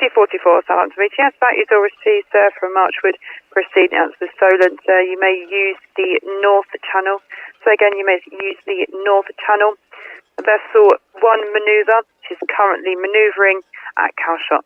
44, Southampton VTS, back your door received, sir, from Marchwood, proceeding out to the Solent. You may use the North Channel. So again, you may use the North Channel. Vessel 1 manoeuvre, which is currently manoeuvring at Calshot.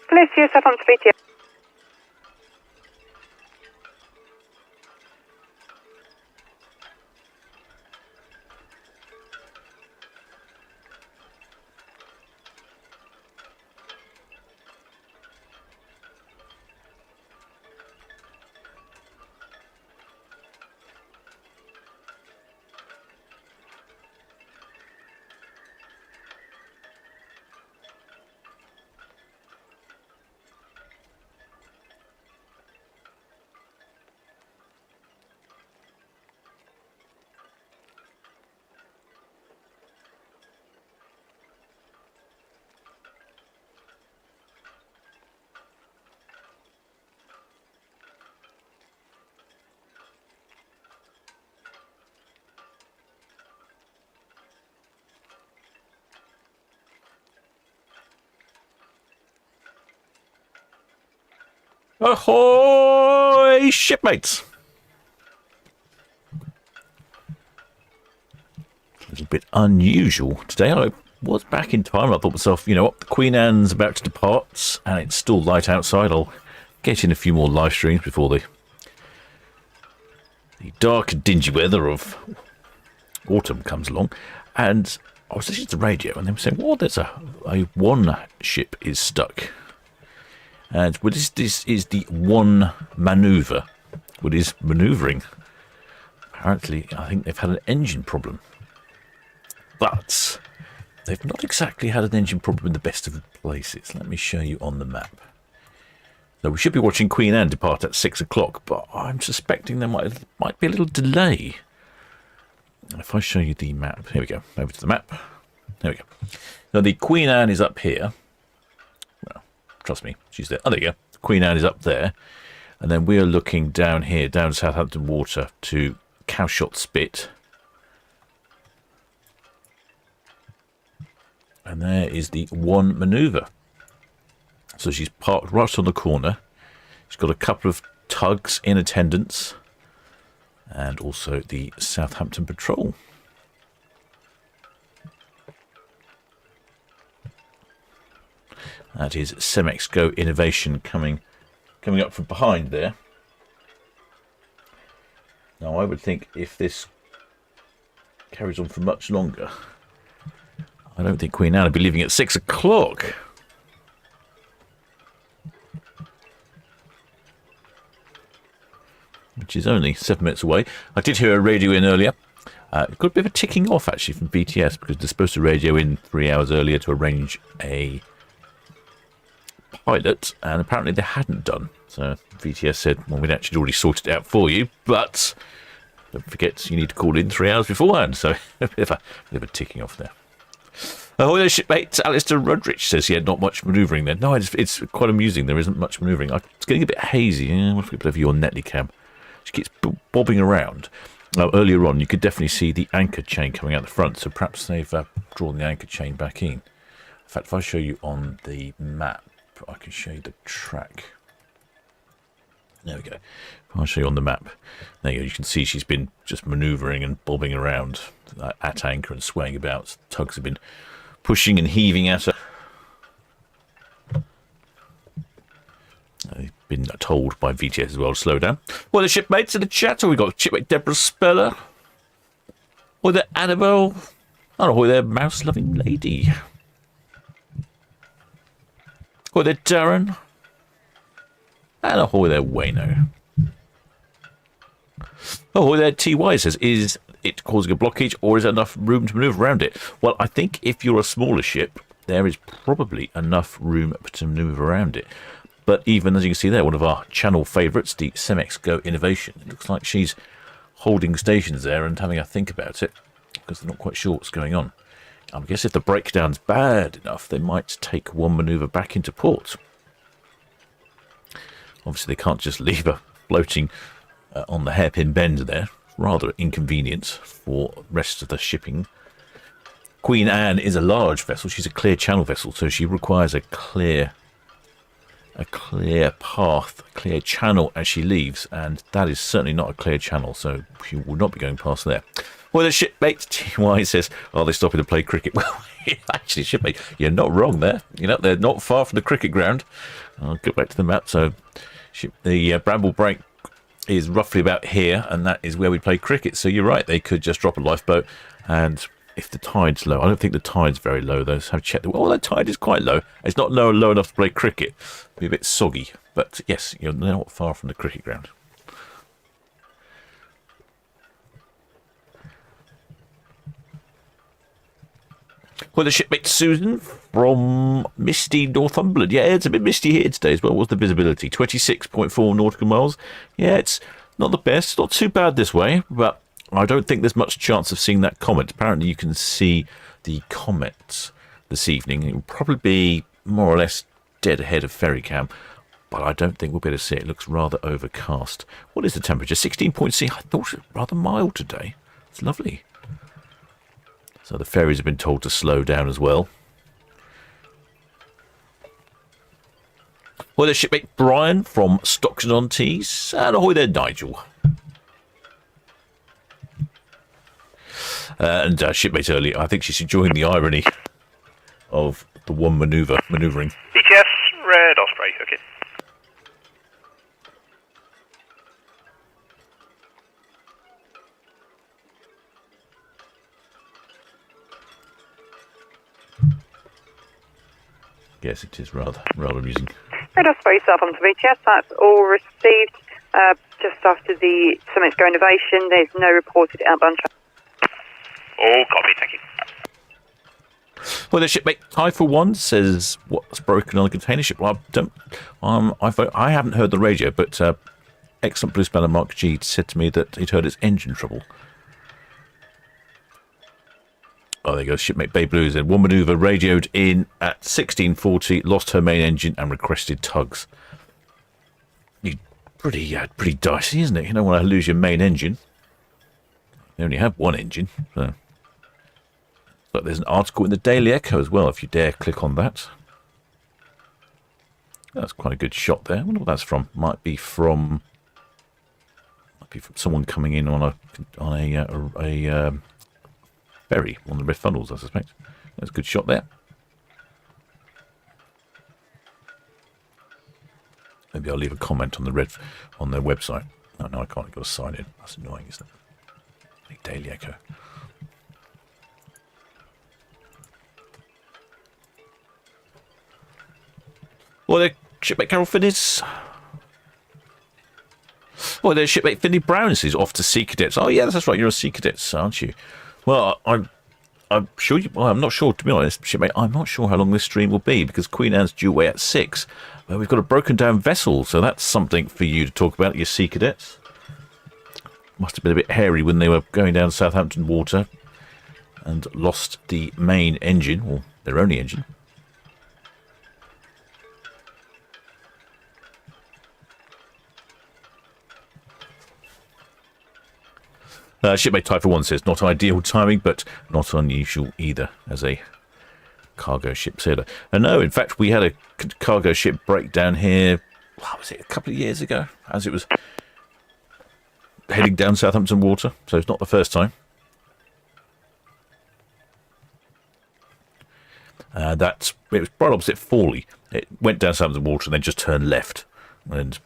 Police, Southampton VTS. Ahoy, shipmates! A little bit unusual today. I was back in time. I thought to myself, you know what, the Queen Anne's about to depart and it's still light outside. I'll get in a few more live streams before the dark and dingy weather of autumn comes along. And I was listening to the radio and they were saying, well, there's a one ship is stuck. And well, this is the one manoeuvre. What is manoeuvring? Apparently, I think they've had an engine problem. But they've not exactly had an engine problem in the best of places. Let me show you on the map. So we should be watching Queen Anne depart at 6 o'clock, but I'm suspecting there might be a little delay. If I show you the map, here we go. Over to the map. There we go. Now the Queen Anne is up here. Trust me, she's there. Oh, there you go. Queen Anne is up there. And then we are looking down here, down Southampton Water to Calshot Spit. And there is the one manoeuvre. So she's parked right on the corner. She's got a couple of tugs in attendance. And also the Southampton Patrol. That is Cemex Go Innovation coming up from behind there. Now, I would think if this carries on for much longer, I don't think Queen Anne will be leaving at 6 o'clock. Which is only 7 minutes away. I did hear a radio in earlier. Got a bit of a ticking off, actually, from BTS, because they're supposed to radio in 3 hours earlier to arrange a pilot, and apparently they hadn't done. So VTS said, well, we'd actually already sorted it out for you, but don't forget you need to call in 3 hours beforehand. So a bit of a ticking off there. Oh, there, shipmate. Alistair Rudrich says, yeah, not much manoeuvring there. No, it's quite amusing. There isn't much manoeuvring. It's getting a bit hazy. Yeah, what if we play for your Netley cam? She keeps bobbing around. Earlier on, you could definitely see the anchor chain coming out the front, so perhaps they've drawn the anchor chain back in. In fact, if I show you on the map, I can show you the track. There we go. I'll show you on the map. There you go. You can see she's been just manoeuvring and bobbing around at anchor and swaying about. Tugs have been pushing and heaving at her. They've been told by VTS as well to slow down. Well, the shipmates in the chat. So we've got shipmate Deborah Speller. Or the Annabelle. Oh, or the mouse-loving lady. Ahoy there, Darren. And ahoy there, Wayno. Ahoy there, TY says, is it causing a blockage or is there enough room to manoeuvre around it? Well, I think if you're a smaller ship, there is probably enough room to manoeuvre around it. But even, as you can see there, one of our channel favourites, the Cemex Go Innovation, it looks like she's holding stations there and having a think about it because they're not quite sure what's going on. I guess if the breakdown's bad enough, they might take one manoeuvre back into port. Obviously, they can't just leave her floating on the hairpin bend there. Rather inconvenient for the rest of the shipping. Queen Anne is a large vessel. She's a clear channel vessel, so she requires a clear path, a clear channel as she leaves, and that is certainly not a clear channel, so she will not be going past there. Well, the shipmate TY says, are they stopping to play cricket? Well, actually, shipmate, you're not wrong there. You know, they're not far from the cricket ground. I'll go back to the map. So the Bramble Break is roughly about here, and that is where we play cricket. So you're right, they could just drop a lifeboat, and if the tide's low, I don't think the tide's very low though, so have checked. Oh, the tide is quite low. It's not low enough to play cricket. It'll be a bit soggy, but yes, you're not far from the cricket ground. Well, the shipmate Susan from misty Northumberland. Yeah, it's a bit misty here today as well. What's the visibility? 26.4 nautical miles. Yeah, it's not the best. It's not too bad this way, but I don't think there's much chance of seeing that comet. Apparently you can see the comet this evening. It will probably be more or less dead ahead of Ferrycam, but I don't think we'll be able to see it. It looks rather overcast. What is the temperature? 16.6. I thought it was rather mild today. It's lovely. So the ferries have been told to slow down as well. Well, there's shipmate Brian from Stockton-on-Tees. And ahoy there, Nigel. And shipmate earlier, I think she's enjoying the irony of the one manoeuvring. BTS, Red Osprey, okay. Yes, it is rather amusing. Red Osprey, Southampton BTS, that's all received just after the Summit Go Innovation. There's no reported outbound traffic. All copy, thank you. Well, the shipmate Typhoon 1 says what's broken on the container ship. Well, I haven't heard the radio, but excellent Blue Spanner Mark G said to me that he'd heard its engine trouble. Oh, there you go. Shipmate Bay Blues in one manoeuvre radioed in at 1640, lost her main engine and requested tugs. Pretty dicey, isn't it? You don't want to lose your main engine. They only have one engine, so. But there's an article in the Daily Echo as well, if you dare click on that. That's quite a good shot there. I wonder what that's from. Might be from someone coming in on a ferry, on the red funnels, I suspect. That's a good shot there. Maybe I'll leave a comment on their website. Oh, no, I can't. I've got to sign in. That's annoying, isn't it? Daily Echo. Well, their shipmate Carol Finnis. Well, their shipmate Finley Brown is off to Sea Cadets. Oh, yeah, that's right. You're a Sea Cadets, aren't you? Well, I'm sure you. Well, I'm not sure, to be honest, shipmate. I'm not sure how long this stream will be because Queen Anne's due away at 6. Well, we've got a broken down vessel, so that's something for you to talk about. Your Sea Cadets must have been a bit hairy when they were going down Southampton water and lost the main engine, or their only engine. Shipmate Typhoon 1 says, not ideal timing, but not unusual either as a cargo ship sailor. And no, in fact, we had a cargo ship breakdown here, what was it, a couple of years ago, as it was heading down Southampton water, so it's not the first time. It was right opposite Fawley. It went down Southampton water and then just turned left and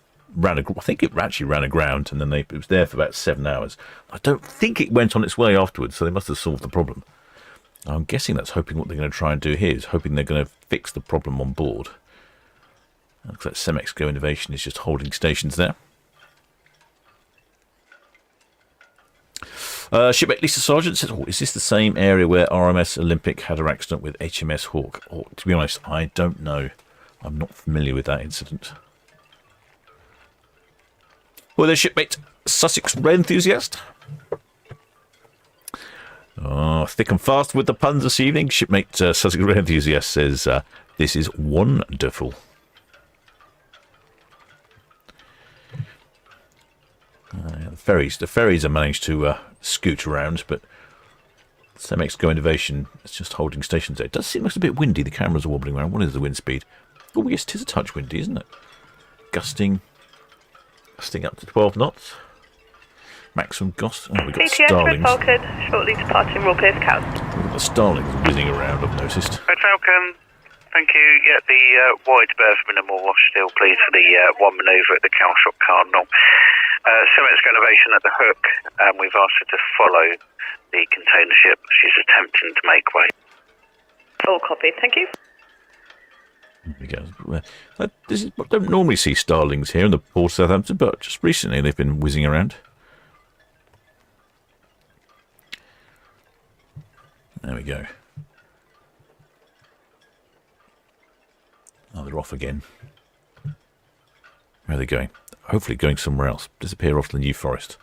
I think it actually ran aground, and then it was there for about 7 hours. I don't think it went on its way afterwards, so they must have solved the problem. I'm guessing that's hoping what they're going to try and do here is hoping they're going to fix the problem on board. Looks like Cemex Go Innovation is just holding stations there. Shipmate Lisa Sargent says, oh, is this the same area where RMS Olympic had her accident with HMS Hawk? Oh, to be honest, I don't know. I'm not familiar with that incident. Well, there's shipmate Sussex Ray Enthusiast. Oh, thick and fast with the puns this evening. Shipmate Sussex Ray Enthusiast says, this is wonderful. The ferries are managed to scoot around, but Cemex Go Innovation is just holding stations there. It does seem like it's a bit windy. The cameras are wobbling around. What is the wind speed? Oh, yes, it is a touch windy, isn't it? Gusting up to 12 knots. Maximum gust. Oh, we've got starlings. Falcon, shortly departing Royal Clear Coast. We've got starlings whizzing around, I've noticed. Red Falcon, thank you. Yeah, the wide berth minimal wash still, please, for the one manoeuvre at the Calshot Cardinal. Cemex Go Innovation at the hook, and we've asked her to follow the container ship. She's attempting to make way. All copied, thank you. There we go. I don't normally see starlings here in the port of Southampton, but just recently they've been whizzing around. There we go. Oh, they're off again. Where are they going? Hopefully going somewhere else. Disappear off to the New Forest.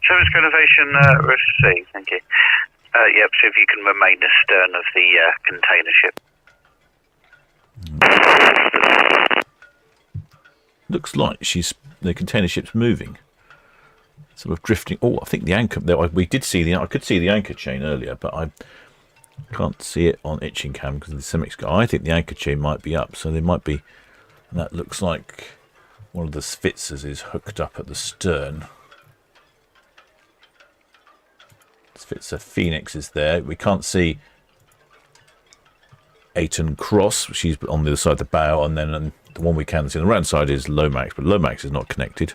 Service Go Innovation, received, thank you. Yep, so if you can remain astern of the container ship. Looks like the container ship's moving. Sort of drifting. Oh, I think the anchor. We did see I could see the anchor chain earlier, but I can't see it on Itching Cam because of the Cemex Go. I think the anchor chain might be up, so they might be. And that looks like one of the Spitzers is hooked up at the stern. Spitzer Phoenix is there. We can't see Ayton Cross. She's on the other side of the bow, and then the one we can see on the right side is Lomax, but Lomax is not connected.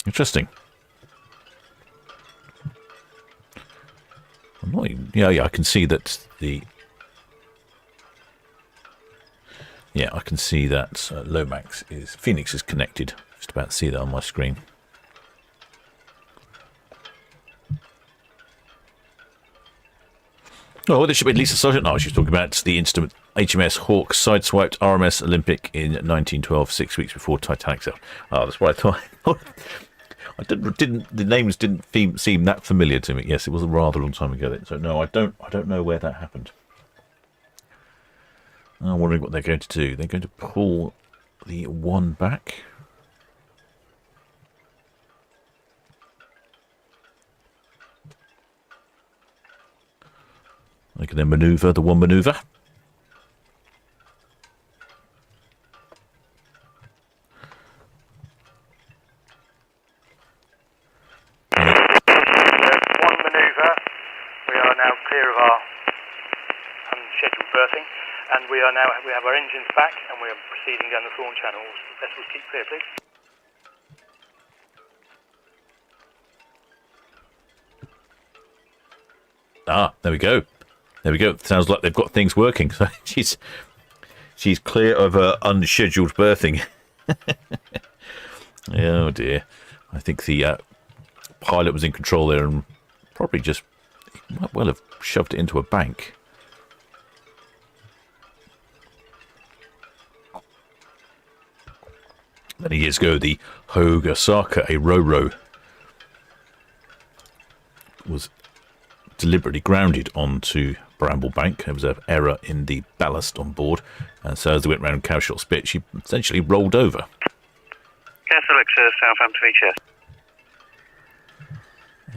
Interesting. Yeah, I can see that I can see that Phoenix is connected. Just about to see that on my screen. Oh, this should be Lisa Sargent. No, she's talking about the incident HMS Hawk sideswiped RMS Olympic in 1912, 6 weeks before Titanic sailed. Oh, that's what I thought. The names didn't seem that familiar to me. Yes, it was a rather long time ago. So no, I don't know where that happened. I'm wondering what they're going to do. They're going to pull the one back. They can then manoeuvre the one manoeuvre. One manoeuvre. We are now clear of our unscheduled berthing, and we have our engines back, and we are proceeding down the Thorn Channel. Vessels keep clear, please. Ah, there we go. There we go. Sounds like they've got things working. So she's clear of her unscheduled berthing. Oh dear. I think the pilot was in control there and probably just might well have shoved it into a bank. Many years ago, the Hogue Osaka, a Ro-Ro, was deliberately grounded onto Bramble Bank. There was an error in the ballast on board, and so as they went round Cowshot Spit, she essentially rolled over. Castle Alexa, Southampton VHS.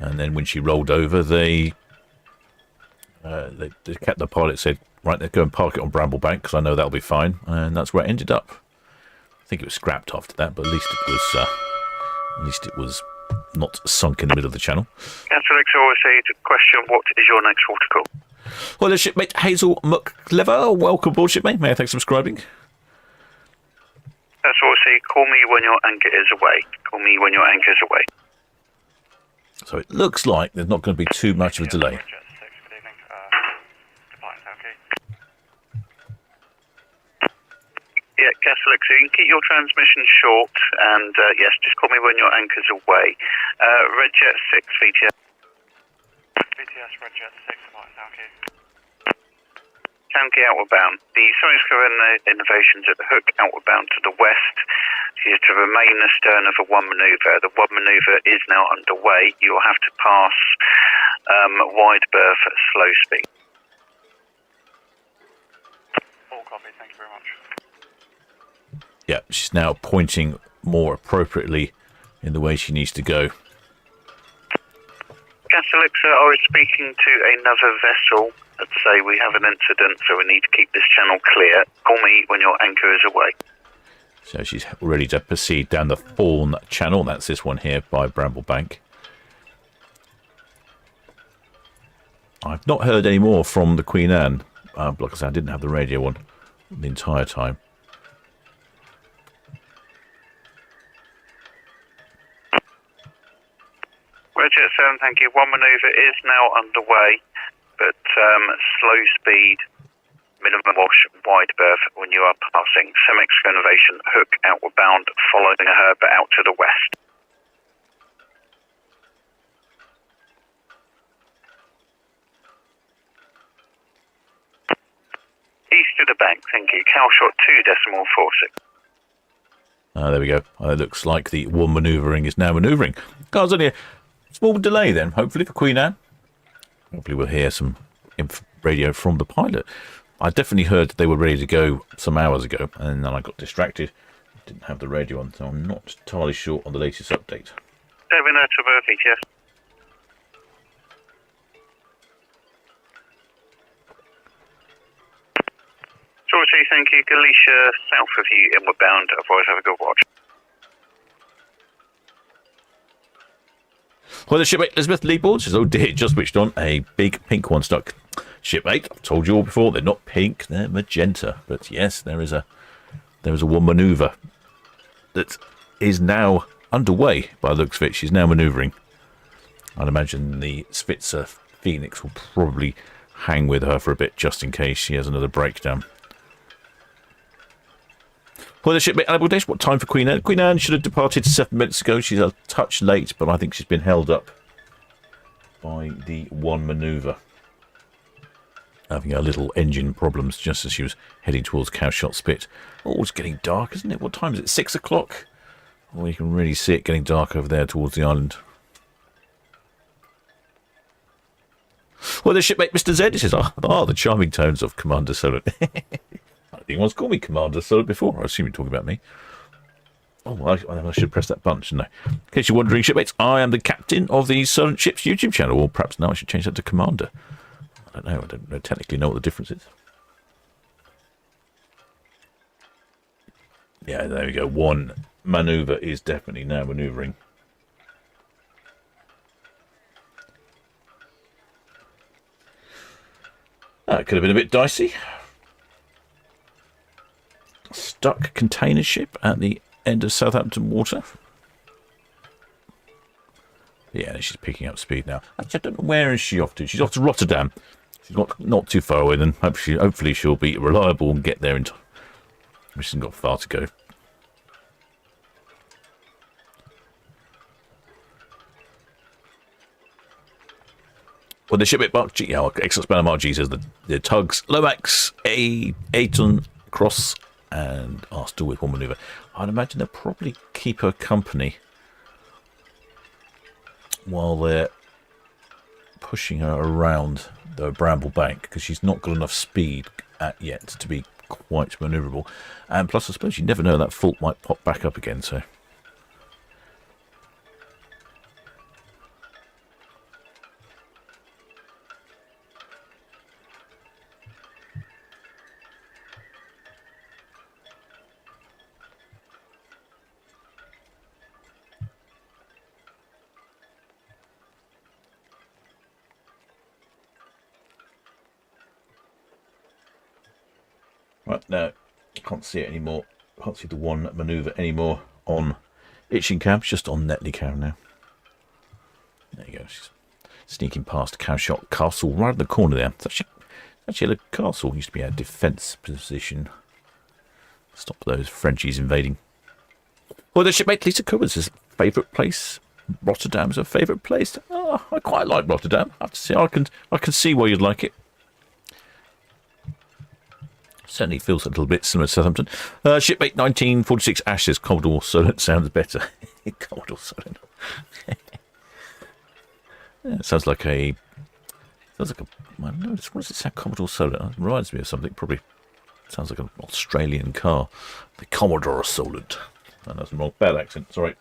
And then when she rolled over, the pilot said, right, let's go and park it on Bramble Bank, because I know that'll be fine. And that's where it ended up. I think it was scrapped after that, but at least it was not sunk in the middle of the channel. Castle Alexa, always say to question, what is your next water call? Well, the shipmate Hazel McClever, welcome aboard, shipmate. May I thank subscribing? That's always say, call me when your anchor is away. Call me when your anchor is away. So it looks like there's not going to be too much of a delay. Good evening. Yeah, Catholic, so you can keep your transmission short, and yes, just call me when your anchor's away. Red Jet 6, VTS. VTS, Red Jet 6, Martin, Town Quay. Town Quay outward bound. The Southampton Innovations at the hook outward bound to the west. She is to remain astern of a one manoeuvre. The one manoeuvre is now underway. You will have to pass wide berth at slow speed. All copy, thank you very much. Yeah, she's now pointing more appropriately in the way she needs to go. Catholic, sir, I was speaking to another vessel. Let's say we have an incident, so we need to keep this channel clear. Call me when your anchor is away. So she's ready to proceed down the Fawn Channel. That's this one here by Bramblebank. I've not heard any more from the Queen Anne. Like I said, I didn't have the radio on the entire time. Red Jet 7, thank you. One manoeuvre is now underway, but slow speed, minimum wash, wide berth when you are passing. Semi-Mexico Innovation, hook outward bound, following her, but out to the west. East of the bank, thank you. Cal shot 2.46. There we go. It looks like the one manoeuvring is now manoeuvring. Guys, only a small delay then, hopefully, for Queen Anne. Hopefully we'll hear some radio from the pilot. I definitely heard they were ready to go some hours ago, and then I got distracted. Didn't have the radio on, so I'm not entirely sure on the latest update. 7 out of VTS. Sorry, thank you. Galicia, south of you, inward bound. Otherwise, have a good watch. Well, the ship 8 Elizabeth lee board says, oh dear, just switched on. A big pink one stuck. Ship 8, I've told you all before, they're not pink, they're magenta. But yes, there is a one manoeuvre that is now underway by the looks of it. She's now manoeuvring. I'd imagine the Spitzer Phoenix will probably hang with her for a bit just in case she has another breakdown. Well, the ship Annabelle Dash, what time for Queen Anne? Queen Anne should have departed 7 minutes ago. She's a touch late, but I think she's been held up by the one manoeuvre. Having a little engine problems just as she was heading towards Cowshot Spit. Oh, it's getting dark, isn't it? What time is it? 6 o'clock? Oh, you can really see it getting dark over there towards the island. Well, the shipmate Mr. Z says, the charming tones of Commander Solent. I don't think anyone's called me Commander Solent before. I assume you're talking about me. Oh, I should press that button, shouldn't I? In case you're wondering, shipmates, I am the captain of the Solent Ships YouTube channel. Or perhaps now I should change that to Commander. I don't know, technically know what the difference is. Yeah, there we go. One manoeuvre is definitely now manoeuvring. It could have been a bit dicey. Stuck container ship at the end of Southampton water. Yeah, she's picking up speed now. Actually, I don't know where is she off to. She's off to Rotterdam. She's not too far away then. Hopefully she'll be reliable and get there in time. She hasn't got far to go. Well, the ship at Mark G, excellent spanner Mark G says the tugs Lomax, Ayton, Cross, and are still with one manoeuvre. I'd imagine they'll probably keep her company while they're pushing her around the Bramble Bank, because she's not got enough speed yet to be quite manoeuvrable. And plus, I suppose you never know, that fault might pop back up again, so... Right, now, I can't see it anymore. I can't see the one manoeuvre anymore on Itching Cab, just on Netley Cab now. There you go. She's sneaking past Cowshot Castle, right in the corner there. It's actually a castle. It used to be a defence position. Stop those Frenchies invading. Well, the shipmate Lisa Coburn says, favourite place? Rotterdam's a favourite place. Oh, I quite like Rotterdam. I have to say, I can see why you'd like it. Certainly feels a little bit similar to Southampton. Shipmate 1946 Ash says, Commodore Solent sounds better. Commodore Solent. Yeah, sounds like a... I don't know, what does it sound? Commodore Solent. It reminds me of something. Probably sounds like an Australian car. The Commodore Solent. Oh, that's wrong. Bad accent. Sorry.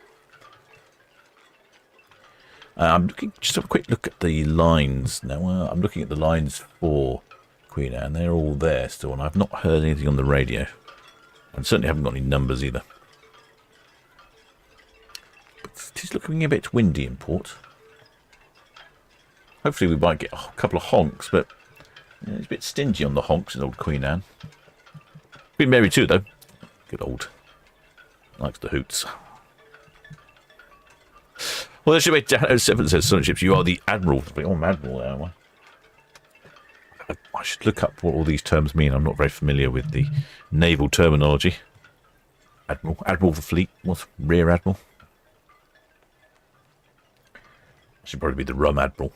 I'm looking. Just have a quick look at the lines now. I'm looking at the lines for Queen Anne. They're all there still, and I've not heard anything on the radio. And certainly haven't got any numbers either. But it is looking a bit windy in port. Hopefully we might get a couple of honks, but yeah, it's a bit stingy on the honks in old Queen Anne. Been married too, though. Good old. Likes the hoots. Well, there should be Dan 07 says, Solent Ships, you are the Admiral. Oh, I'm Admiral now, am I? I should look up what all these terms mean. I'm not very familiar with the naval terminology. Admiral. Admiral of the fleet. What's Rear Admiral? Should probably be the Rum Admiral.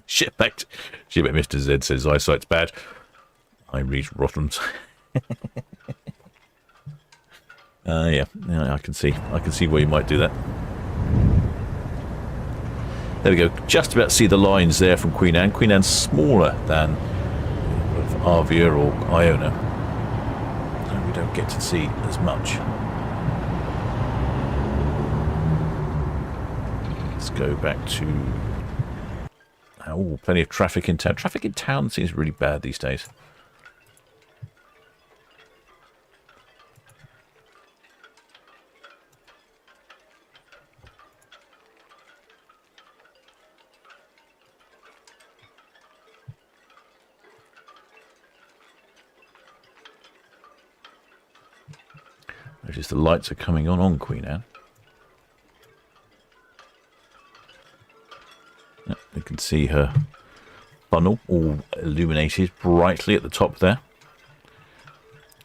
Shipmate Mr. Z says eyesight's bad. I read Rotterdam's. Yeah, I can see where you might do that. There we go. Just about to see the lines there from Queen Anne. Queen Anne's smaller than Arvia or Iona, so we don't get to see as much. Let's go back to... Oh, plenty of traffic in town. Traffic in town seems really bad these days. Notice the lights are coming on Queen Anne. Yep, you can see her funnel all illuminated brightly at the top there.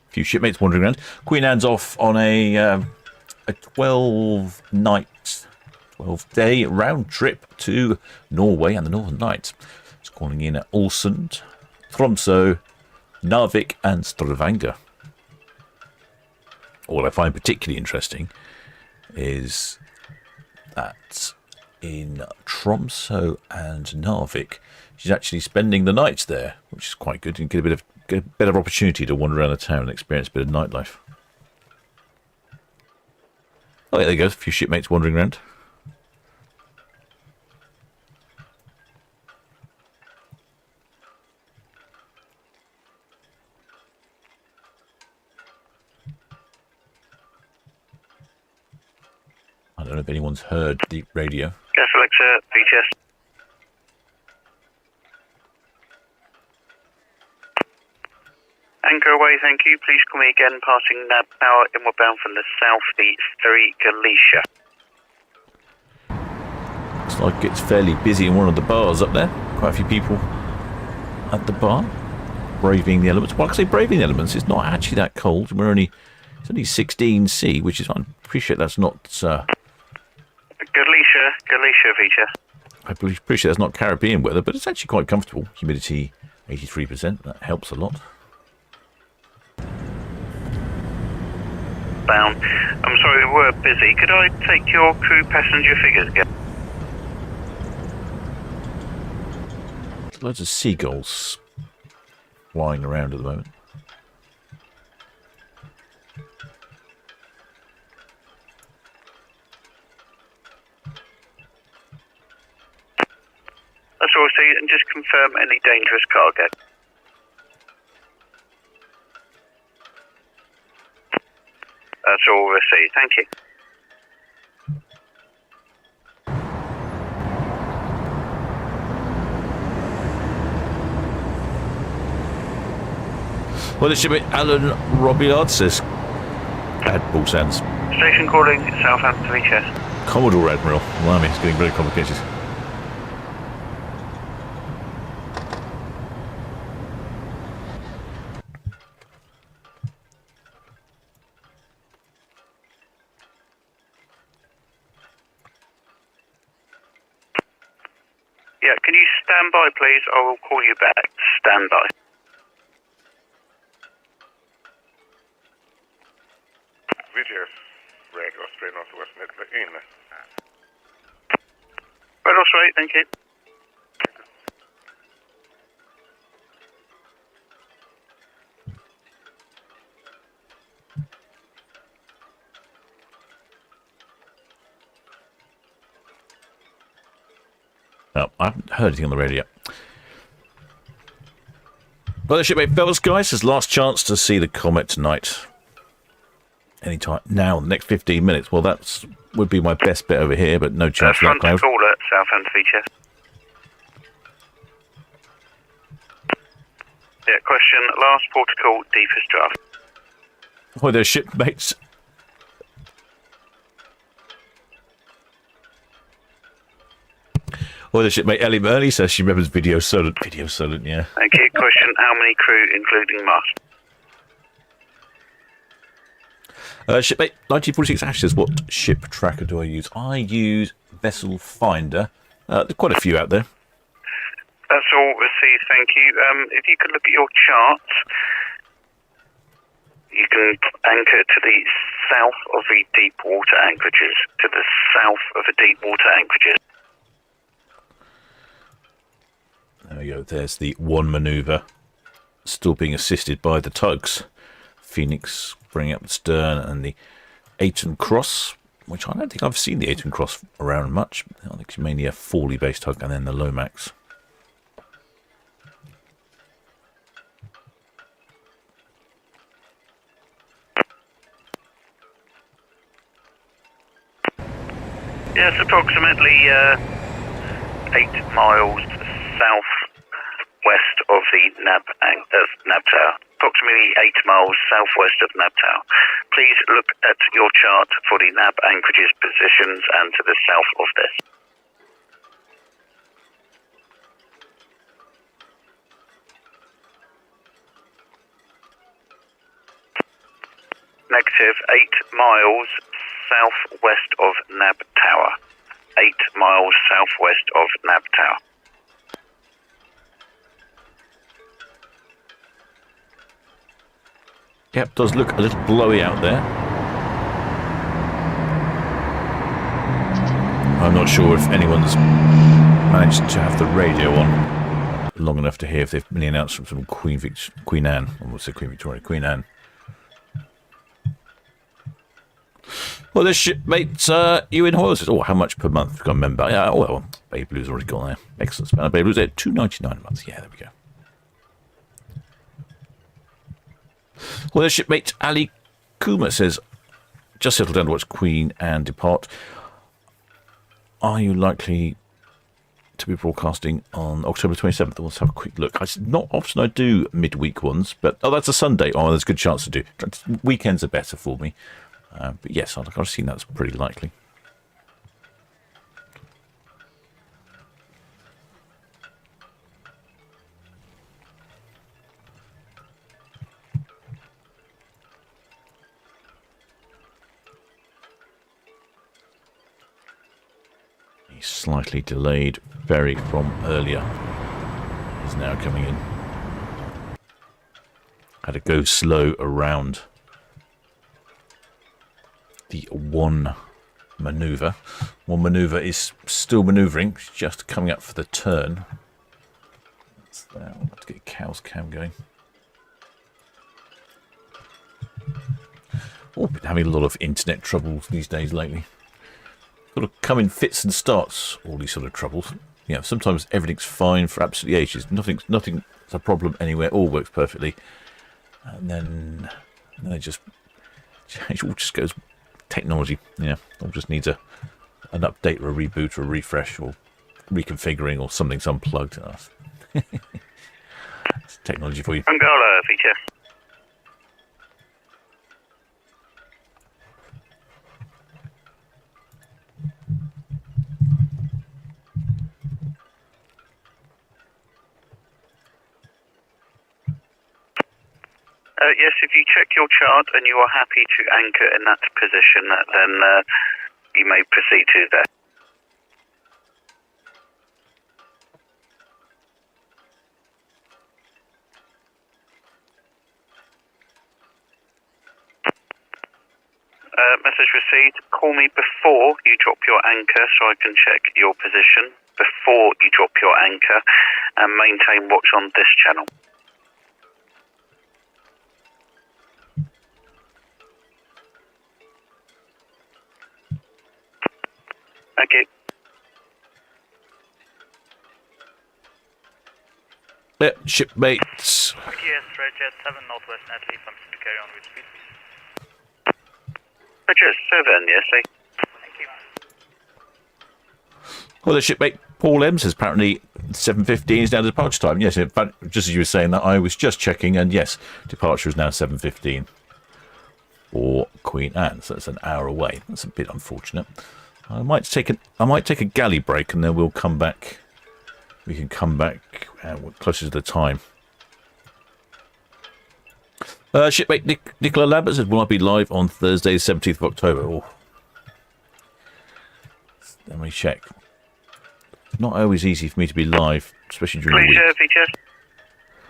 A few shipmates wandering around. Queen Anne's off on a 12-day round trip to Norway and the Northern Lights. It's calling in at Ålesund, Tromsø, Narvik and Stavanger. What I find particularly interesting is that in Tromsø and Narvik, she's actually spending the nights there, which is quite good. You can get a better opportunity to wander around the town and experience a bit of nightlife. Oh, yeah, there goes a few shipmates wandering around. I don't know if anyone's heard the radio. Yes, Alexa, VTS. Anchor away, thank you. Please call me again, passing nav power inward bound from the south, the ferry Galicia. Looks like it's fairly busy in one of the bars up there. Quite a few people at the bar, braving the elements. Well, I say braving the elements, it's not actually that cold. It's only 16C, which is, I appreciate that's not... Galicia feature. I appreciate that's not Caribbean weather, but it's actually quite comfortable. Humidity 83%, that helps a lot. Bound. I'm sorry, we were busy. Could I take your crew passenger figures again? Loads of seagulls flying around at the moment. That's all, see, and just confirm any dangerous cargo. That's all received, thank you. Well, this should be Alan Robillard says Admiral Sands. Station calling Southampton VHS. Commodore Admiral. Blimey, it's getting very complicated. Yeah, can you stand by, please? I will call you back. Stand by. Busiest, radio straight northwest, network in. Right, straight, thank you. Oh, I haven't heard anything on the radio. Well, the shipmate fellas, guys, it's last chance to see the Comet tonight. Anytime now, the next 15 minutes. Well, that would be my best bet over here, but no chance for that, Front Cloud. call at Southampton feature. Yeah, question. Last port of call, deepest draft. Oh, their shipmates. Well, the shipmate Ellie Murley says she remembers Video Solent. Video Solent, yeah. Thank you. Question. How many crew, including mast? Shipmate 1946 Ash says, what ship tracker do I use? I use Vessel Finder. There are quite a few out there. That's all received, thank you. If you could look at your chart, you can anchor to the south of the deep water anchorages. To the south of the deep water anchorages. There we go. There's the one manoeuvre. Still being assisted by the tugs. Phoenix bringing up the stern and the Ayton Cross, which I don't think I've seen the Ayton Cross around much. I think it's mainly a Forley-based tug, and then the Lomax. Yes, approximately 8 miles south-west of the Nab Tower. Approximately 8 miles southwest of Nab Tower. Please look at your chart for the Nab anchorages positions and to the south of this. Negative 8 miles southwest of Nab Tower. 8 miles southwest of Nab Tower. Yep, does look a little blowy out there. I'm not sure if anyone's managed to have the radio on long enough to hear if they've been announced from Queen Anne. I almost said Queen Victoria, Queen Anne. Well, this shipmate, Ewan Hoyle says, oh, how much per month to become a member? Yeah, well, Babe Blue's already got there. Excellent. Spend Babe Blue's at $2.99 a month. Yeah, there we go. Well, the shipmate Ali Kuma says, just settled down to watch Queen Anne depart. Are you likely to be broadcasting on October 27th? Let's have a quick look. Not often I do midweek ones, but that's a Sunday. Oh, there's a good chance to do. Weekends are better for me. But yes, I've seen that's pretty likely. He's slightly delayed ferry from earlier is now coming in. Had to go slow around the one manoeuvre. One manoeuvre is still manoeuvring, just coming up for the turn. That's there. I'll have to get Cow's cam going. Oh, been having a lot of internet troubles these days lately. Sort of come in fits and starts, all these sort of troubles. You know, sometimes everything's fine for absolutely ages. Nothing's a problem anywhere. All works perfectly. And then it just all just goes. Technology, yeah, all just needs an update or a reboot or a refresh or reconfiguring or something's unplugged. It's technology for you. Angola feature. Yes, if you check your chart and you are happy to anchor in that position, then you may proceed to that. Message received. Call me before you drop your anchor so I can check your position before you drop your anchor and maintain watch on this channel. Thank you. Yep, shipmates. Yes, Red Jet 7 Northwest Natalie, permission to carry on with speed. Roger, 7, yes, Lee. Thank you. Well, the shipmate Paul M says apparently 7:15 is now departure time. Yes, in fact, just as you were saying that, I was just checking, and yes, departure is now 7:15 for Queen Anne. So that's an hour away. That's a bit unfortunate. I might take a galley break, and then we'll come back. We can come back closer to the time. Shipmate Nicola Lambert says, will I be live on Thursday, the 17th of October? Oh. Let me check. Not always easy for me to be live, especially during the week. Feature.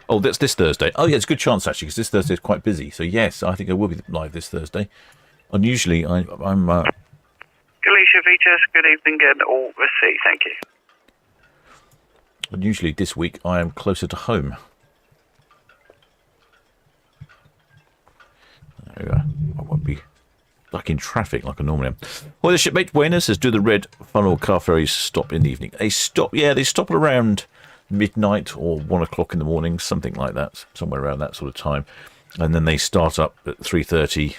Oh, that's this Thursday. Oh, yeah, it's a good chance, actually, because this Thursday is quite busy. So, yes, I think I will be live this Thursday. Unusually, I'm... Galicia Features, good evening again. All received, thank you. Unusually, this week, I am closer to home. I won't be stuck in traffic like I normally am. Well, the shipmate Buena says, do the red funnel car ferries stop in the evening? They stop at around midnight or 1 o'clock in the morning, something like that, somewhere around that sort of time. And then they start up at 3:30,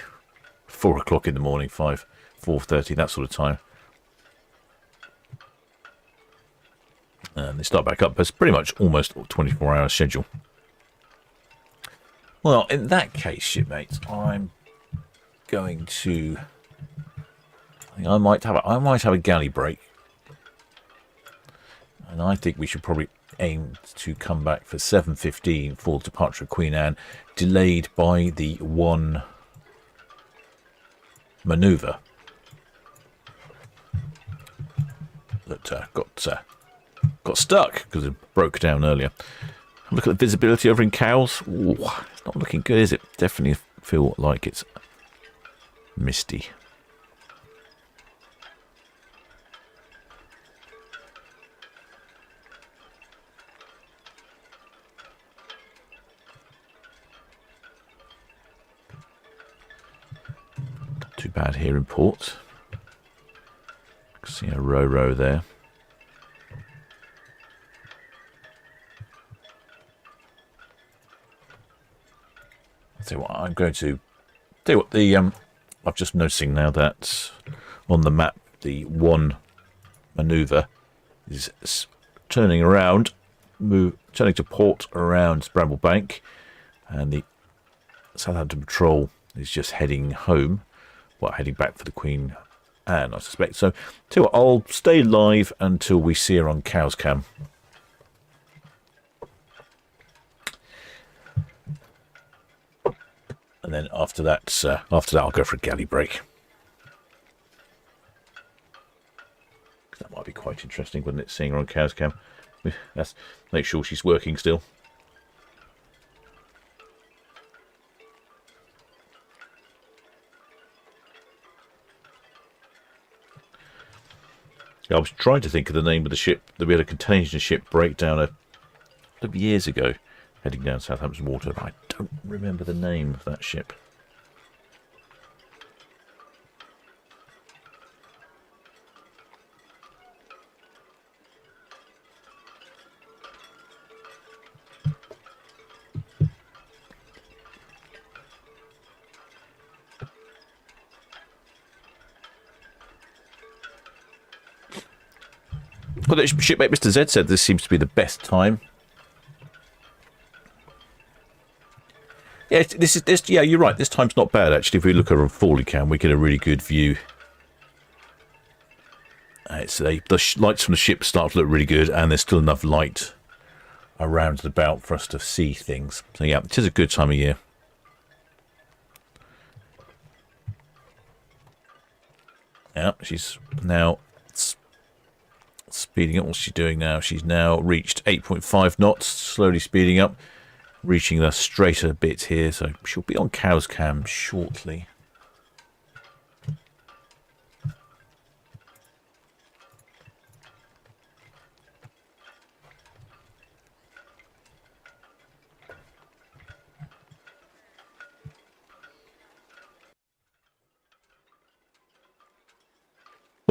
4 o'clock in the morning, 4:30, that sort of time. And they start back up. But it's pretty much almost 24-hour schedule. Well, in that case, shipmates, I'm going to... I might have a galley break. And I think we should probably aim to come back for 7:15 for departure of Queen Anne, delayed by the one manoeuvre that got stuck because it broke down earlier. Look at the visibility over in Cowes. Ooh, it's not looking good, is it? Definitely feel like it's misty. Not too bad here in port. See a row there. So what I'm going to do, what the I'm just noticing now that on the map the one manoeuvre is turning around, turning to port around Bramblebank, and the Southampton patrol is just heading home, heading back for the Queen Anne, I suspect. So, tell you what, I'll stay live until we see her on Cowes Cam. And then after that, I'll go for a galley break. That might be quite interesting, wouldn't it? Seeing her on Cowes Cam. Let's make sure she's working still. I was trying to think of the name of the ship that we had a container ship breakdown a couple of years ago, heading down Southampton water. But I don't remember the name of that ship. Well, the shipmate Mr. Z said this seems to be the best time. Yeah, yeah, you're right. This time's not bad actually. If we look over on Forley Cam, we get a really good view. The lights from the ship start to look really good, and there's still enough light around and about for us to see things. So yeah, it is a good time of year. Yeah, she's now speeding up. What's she doing now? She's now reached 8.5 knots, slowly speeding up, reaching the straighter bit here, so she'll be on Cowes Cam shortly.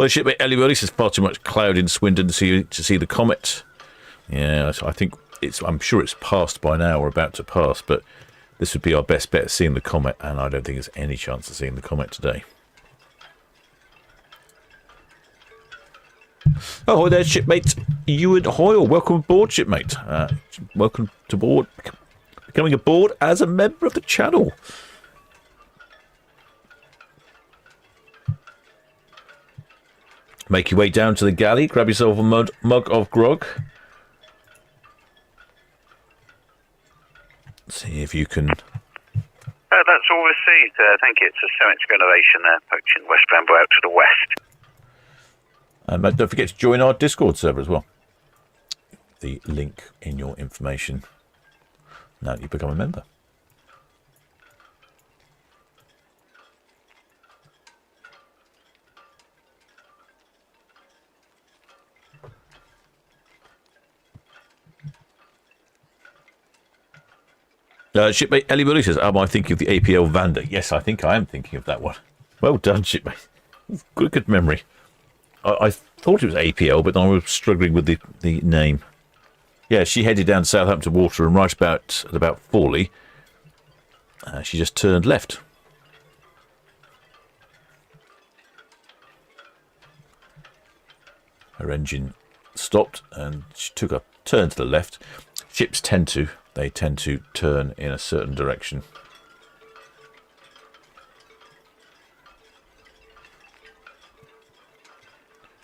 Well, shipmate Ellie Willis says far too much cloud in Swindon to see the comet. Yeah, I think I'm sure it's passed by now, or about to pass, but this would be our best bet of seeing the comet, and I don't think there's any chance of seeing the comet today. Oh, hi there, shipmate Ewan Hoyle. Welcome aboard, shipmate. Welcome to board, becoming aboard as a member of the channel. Make your way down to the galley, grab yourself a mug of grog. See if you can... That's all received. Thank you. It's a symmetric elevation there, poaching West Bramble out to the west. And don't forget to join our Discord server as well. The link in your information. Now you become a member. Shipmate Ellie Willie says, am I thinking of the APL Vanda? Yes, I think I am thinking of that one. Well done, shipmate. Good memory. I thought it was APL, but I was struggling with the name. Yeah, she headed down to Southampton Water, and right at about Forley, she just turned left. Her engine stopped, and she took a turn to the left. Ships tend to turn in a certain direction.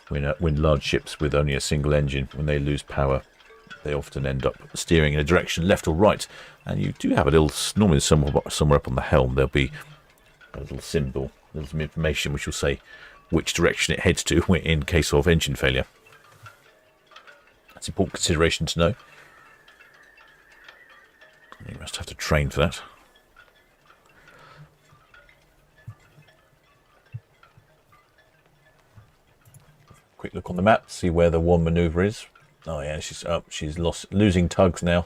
When large ships with only a single engine, when they lose power, they often end up steering in a direction left or right. And you do have a little, normally somewhere up on the helm, there'll be a little symbol, a little information which will say which direction it heads to in case of engine failure. That's an important consideration to know. You must have to train for that. Quick look on the map, see where the one manoeuvre is. Oh yeah, she's up. She's losing tugs now.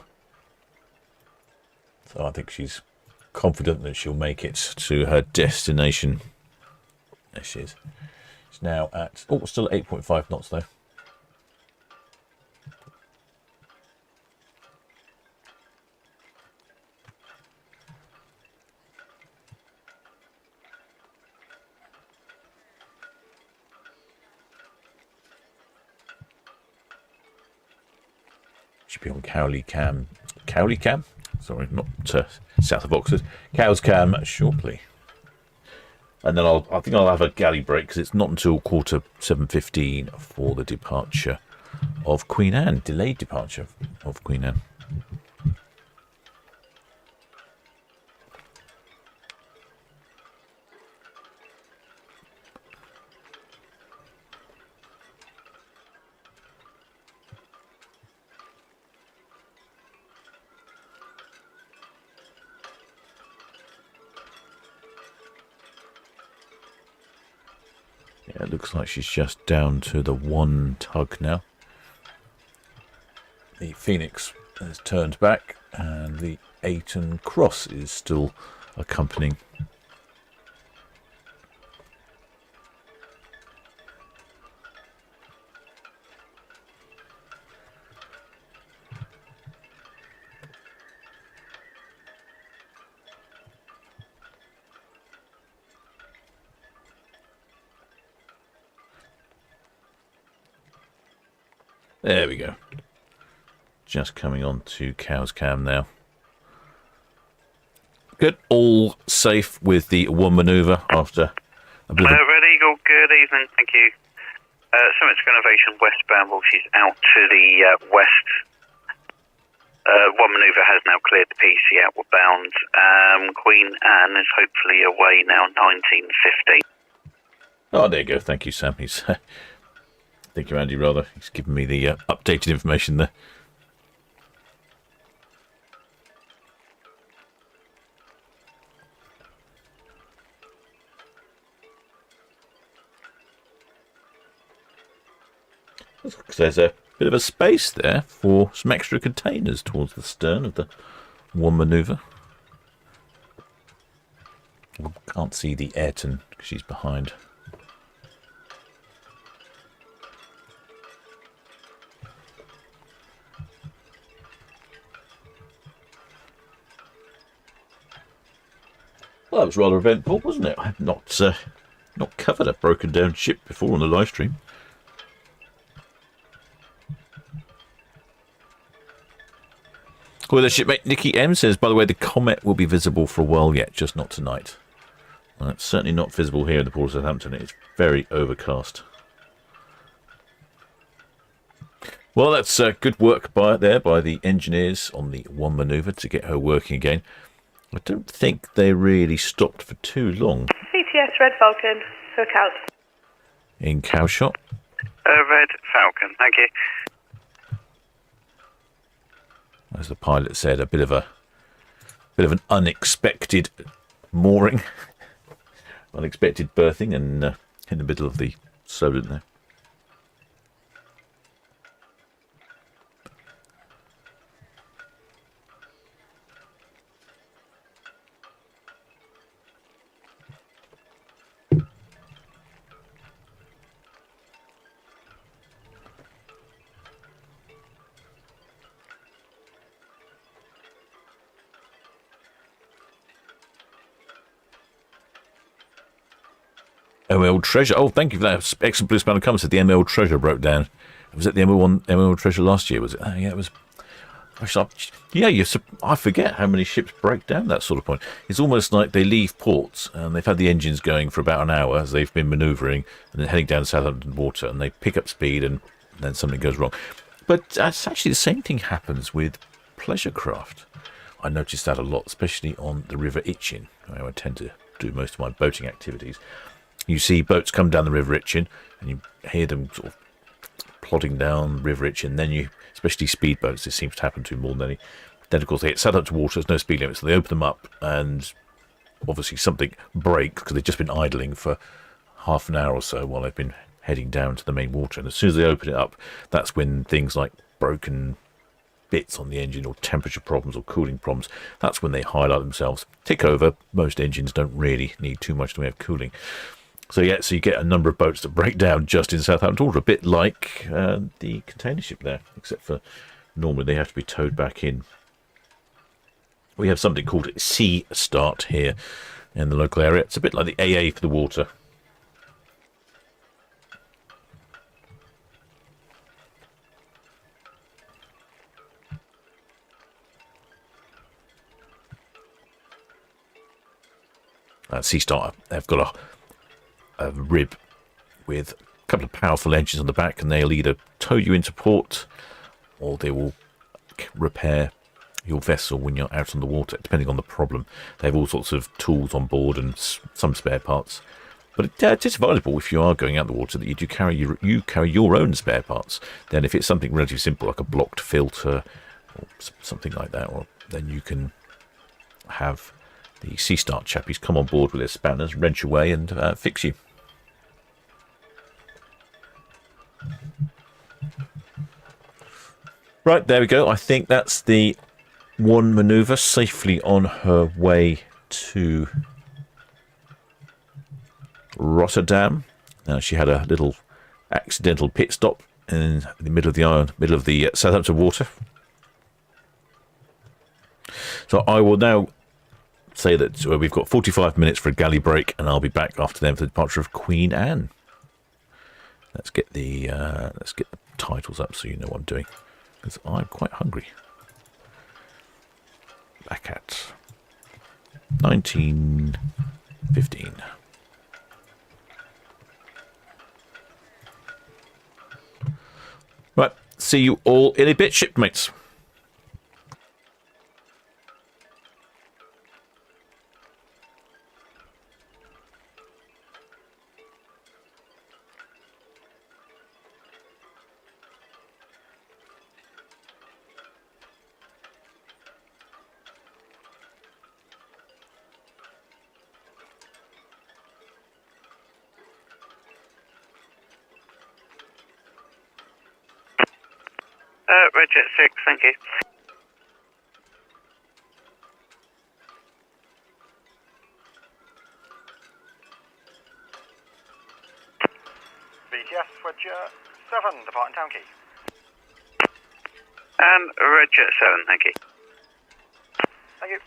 So I think she's confident that she'll make it to her destination. There she is. She's now at, still at 8.5 knots though. Should be on Cowley Cam. Cowley Cam? Sorry, not south of Oxford. Cows Cam shortly. And then I think I'll have a galley break because it's not until 7:15 for the departure of Queen Anne. Delayed departure of Queen Anne. Yeah, it looks like she's just down to the one tug now. The Phoenix has turned back, and the Ayton Cross is still accompanying. There we go. Just coming on to Cow's Cam now. Good. All safe with the one manoeuvre after a bit of... Red Eagle, good evening, thank you. Summit Innovation West Bramble, she's out to the west. One manoeuvre has now cleared the PC outward bound. Queen Anne is hopefully away now, 1950. Oh, there you go. Thank you, Sam. Thank you, Andy, rather. He's given me the updated information there. There's a bit of a space there for some extra containers towards the stern of the one manoeuvre. Can't see the Ayrton because she's behind. Well, that was rather eventful, wasn't it? I've not covered a broken down ship before on the live stream. Well, the shipmate Nikki M says, by the way, the comet will be visible for a while yet, just not tonight. Well, it's certainly not visible here in the port of Southampton. It's very overcast. Well, that's good work by the engineers on the one manoeuvre to get her working again. I don't think they really stopped for too long. CTS Red Falcon, hook out. In Cowshot. Red Falcon, thank you. As the pilot said, a bit of an unexpected mooring, unexpected berthing, and in the middle of the Solent there. Emerald Treasure. Oh, thank you for that. Excellent blue spanner comment. Said the Emerald Treasure broke down. Was it the Emerald Treasure last year? Was it? Oh, yeah, it was. I forget how many ships break down that sort of point. It's almost like they leave ports and they've had the engines going for about an hour as they've been manoeuvring and then heading down Southampton water, and they pick up speed and then something goes wrong. But it's actually the same thing happens with pleasure craft. I noticed that a lot, especially on the River Itchen, where I tend to do most of my boating activities. You see boats come down the River Itchen and you hear them sort of plodding down River Itchen. Then you, especially speedboats, this seems to happen to more than any. Then, of course, they get set up to water, there's no speed limit, so they open them up and obviously something breaks because they've just been idling for half an hour or so while they've been heading down to the main water. And as soon as they open it up, that's when things like broken bits on the engine or temperature problems or cooling problems, that's when they highlight themselves, tick over. Most engines don't really need too much in the way of cooling. So you get a number of boats that break down just in Southampton water, a bit like the container ship there, except for normally they have to be towed back in. We have something called Sea Start here in the local area. It's a bit like the AA for the water. Sea Start, they've got a rib with a couple of powerful engines on the back, and they'll either tow you into port or they will repair your vessel when you're out on the water, depending on the problem. They have all sorts of tools on board and some spare parts. But it is valuable if you are going out the water that you do carry your own spare parts. Then if it's something relatively simple like a blocked filter or something like that, then you can have the Sea Start chappies come on board with their spanners, wrench away and fix you. Right, there we go. I think that's the one manoeuvre safely on her way to Rotterdam. Now, she had a little accidental pit stop in the middle of the Southampton water. So I will now say that we've got 45 minutes for a galley break, and I'll be back after them for the departure of Queen Anne. Let's get the titles up so you know what I'm doing, because I'm quite hungry. Back at 1915. Right, see you all in a bit, shipmates. Jet 6, thank you. BTS Wedge 7, departing Town Quay. And Red Jet 7, thank you. Thank you.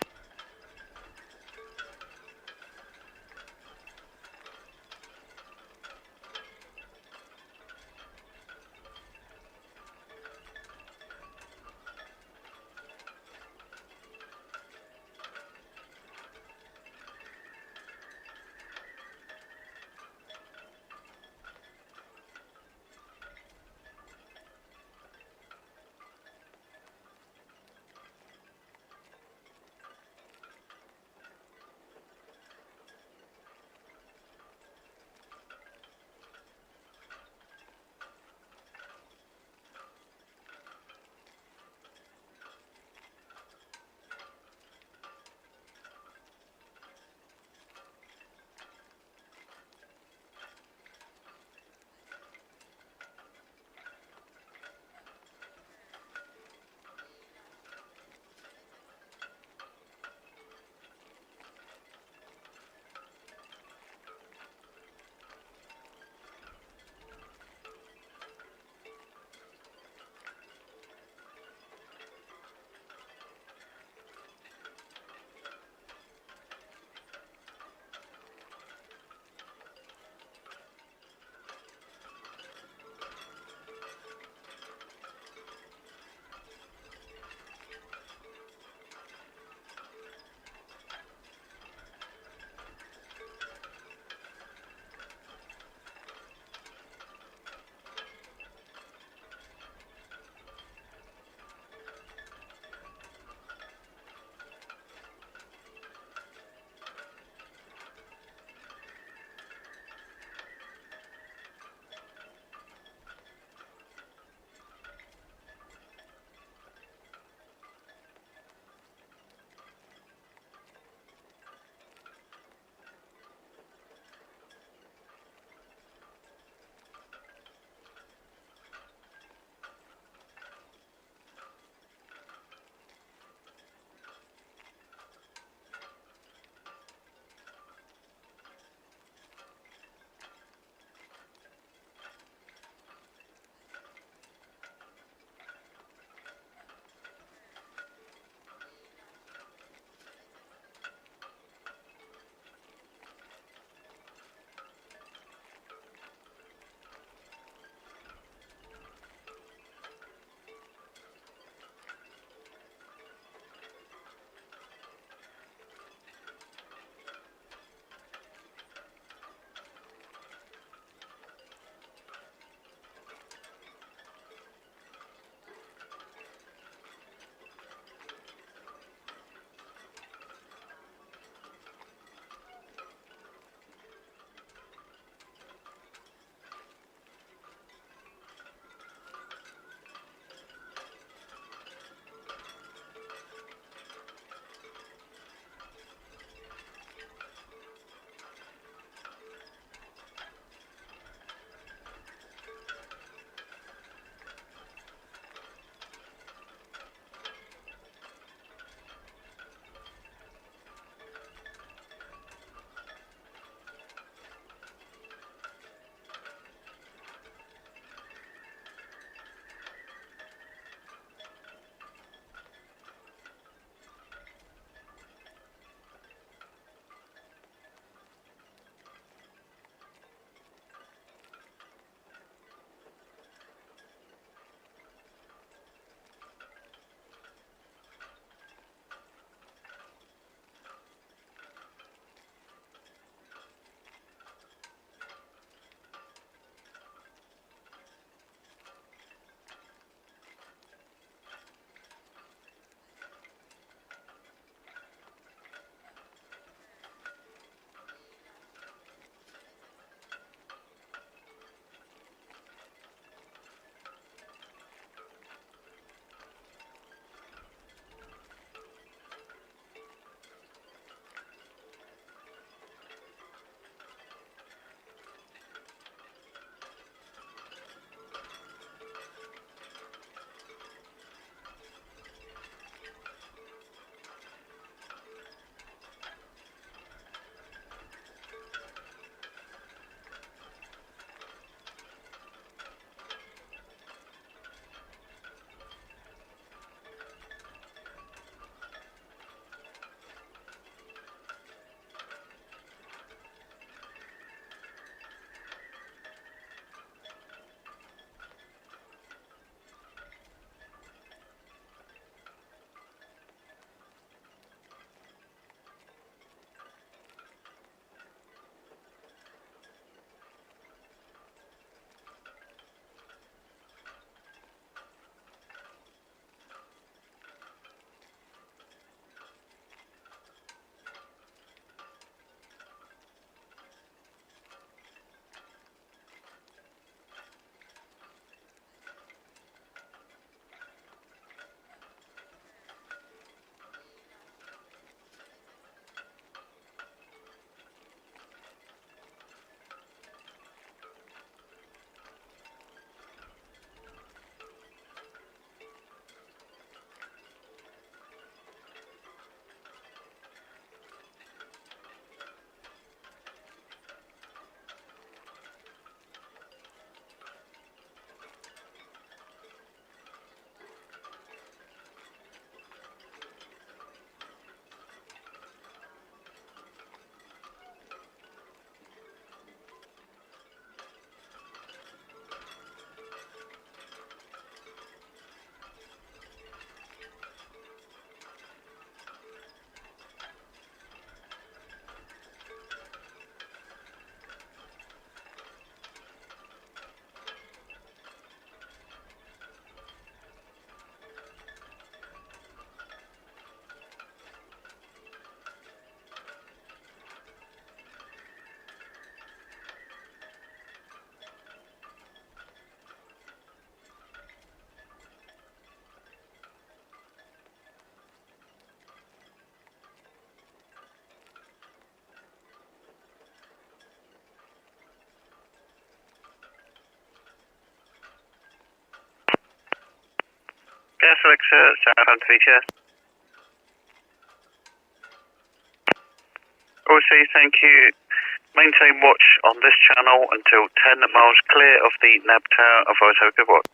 VHS, Alexa, Southampton VHS. Also, thank you. Maintain watch on this channel until 10 miles clear of the NAB tower. Otherwise, have a good watch.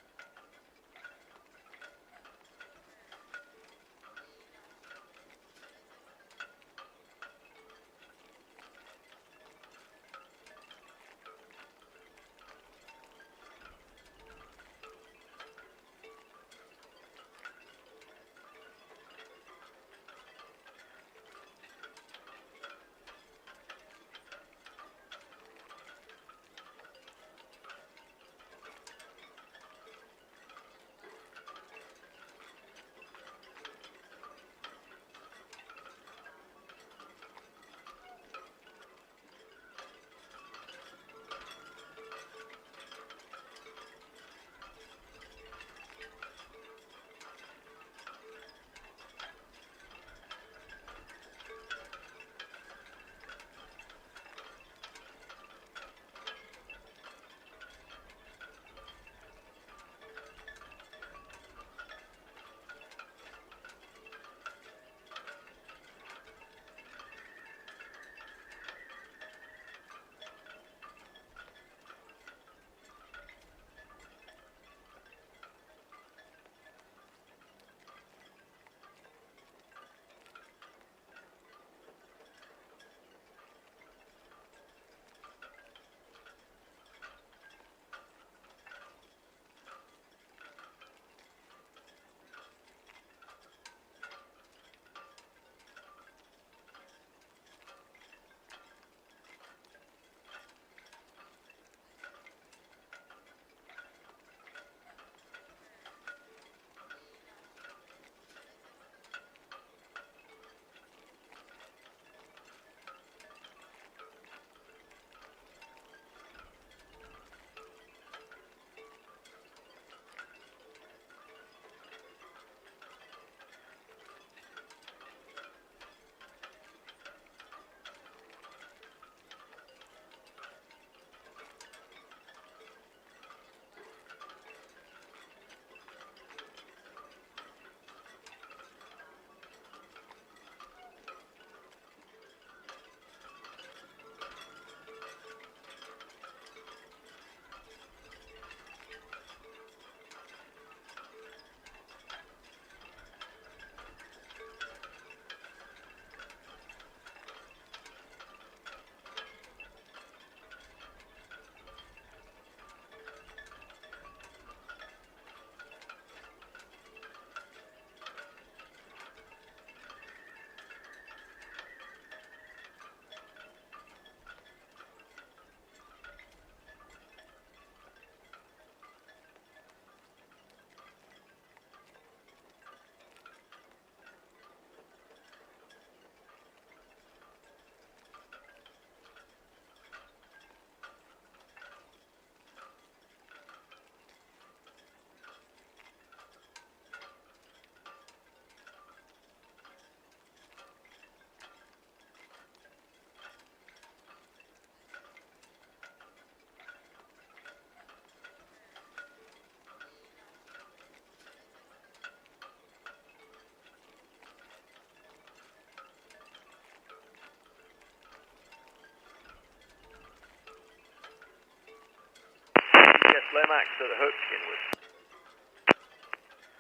Lomax at the hook inwards.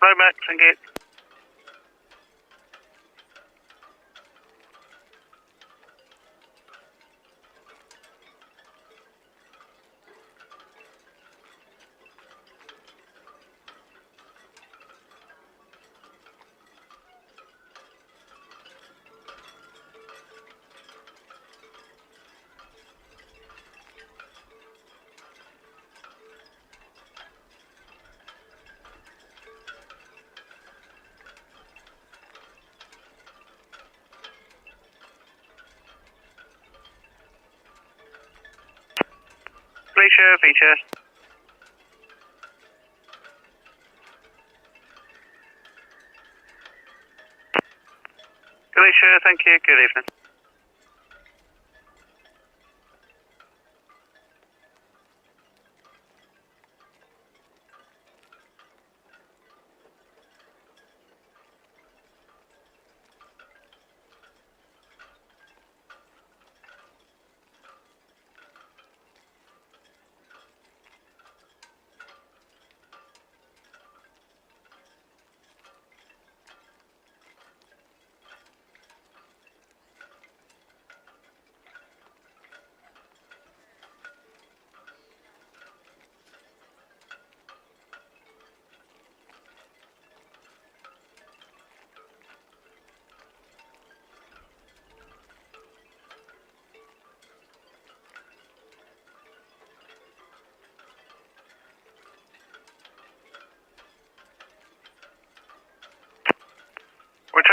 Lomax, thank you. Glacier, VHS. Glacier, thank you. Good evening.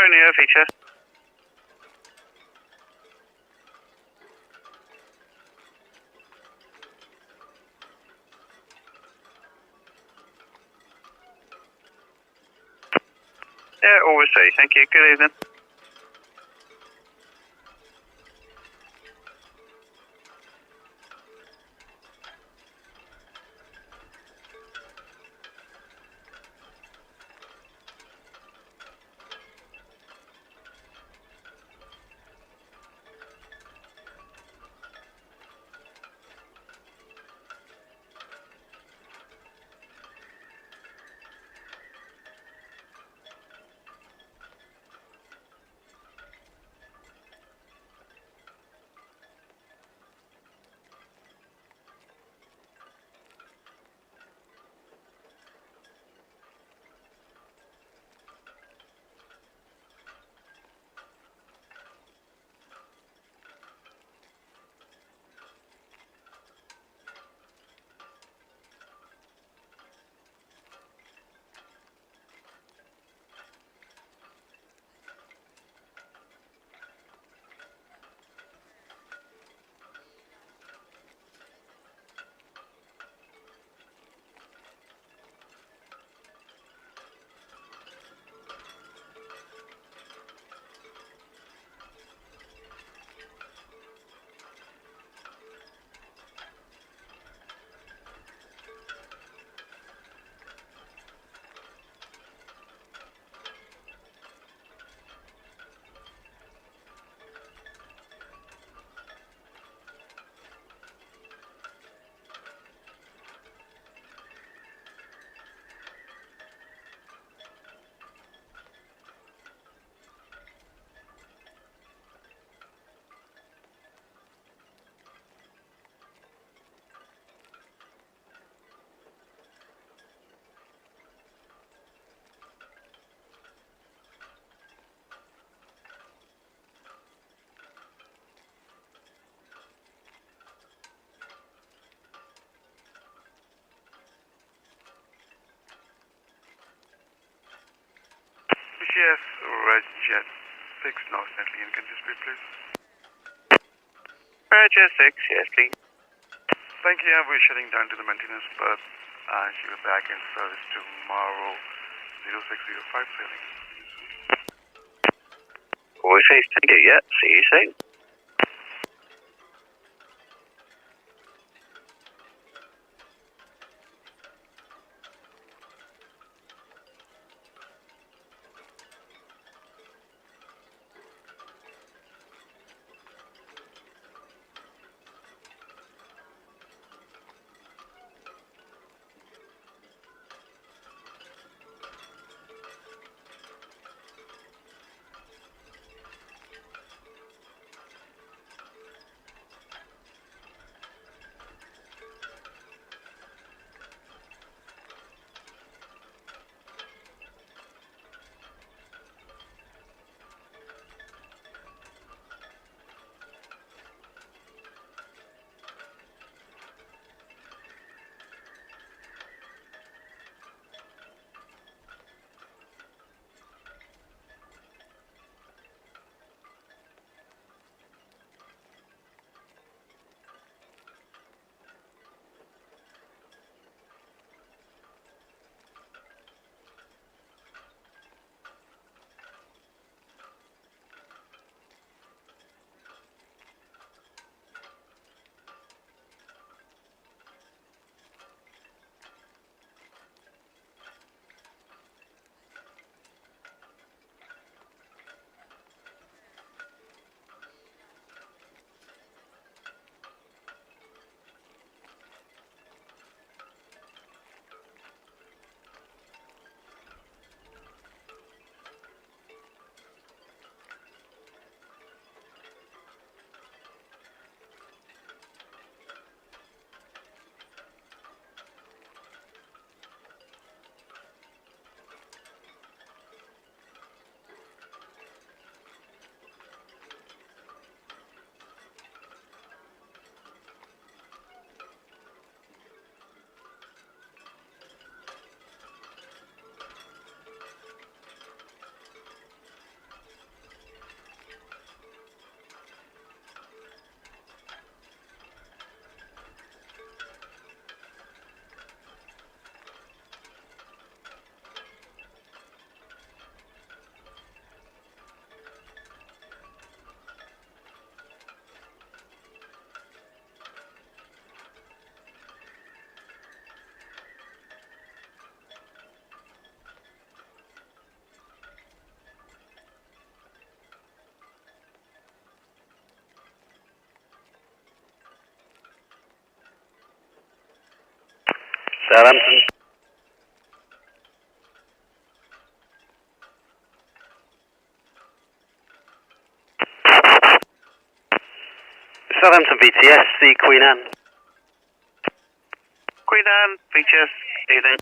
Antonio, feature. Yeah, always say thank you. Good evening. Yes, Jet 6 now, Stanley, and can you speak, please? Roger 6, yes, please. Thank you, we're shutting down to the maintenance berth. She'll be back in service tomorrow, 0605 sailing. Always say thank you, yeah. See you soon. Southampton. Southampton VTS, the Queen Anne. Queen Anne, VTS, evening.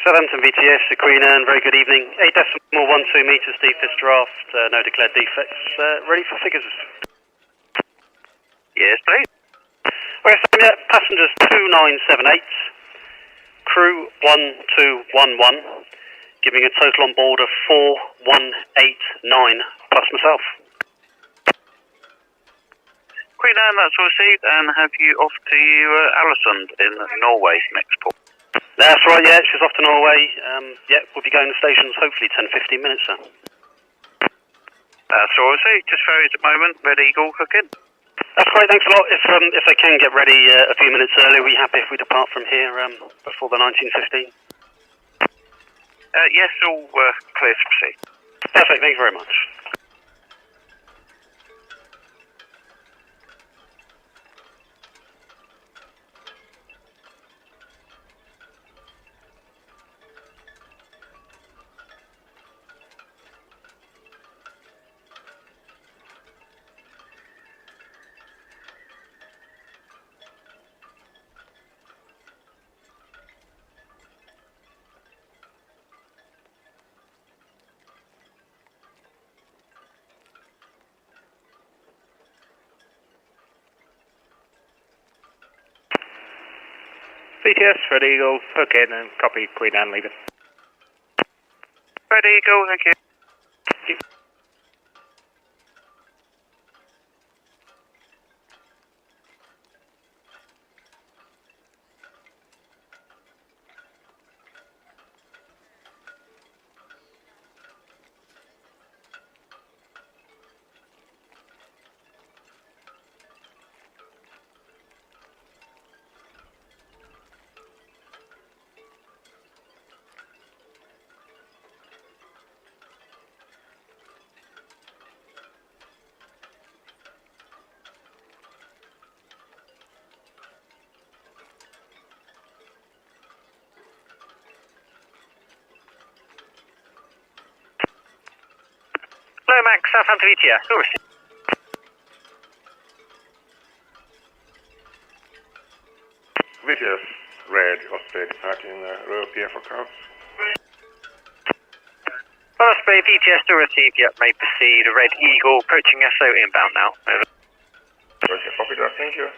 Southampton VTS, the Queen Anne, very good evening. 8.12 metres deepest draft, no declared defects. Ready for figures? Yes, please. Okay, so yeah, passengers 2978, crew 1211, giving a total on board of 4189 plus myself. Queen Anne, that's all received, and have you off to Alisund in Norway next port? That's right, yeah, she's off to Norway. Yeah, we'll be going to stations hopefully 10-15 minutes, sir. That's all received, just ferries at the moment, Red Eagle, hook in. That's great, thanks a lot. If they can get ready a few minutes early, we're happy if we depart from here before the 19:15. Yes, all clear to proceed. Perfect, thank you very much. VTS, Red Eagle, hook in and copy Queen Anne leaving. Red Eagle, thank you. Hello, Max, Southampton VTS, all received. VTS, Red, Osprey departing Royal Pier for Coast. Osprey VTS, still received, yep, may proceed. Red Eagle, approaching SO inbound now. Over. Okay, copy that, thank you.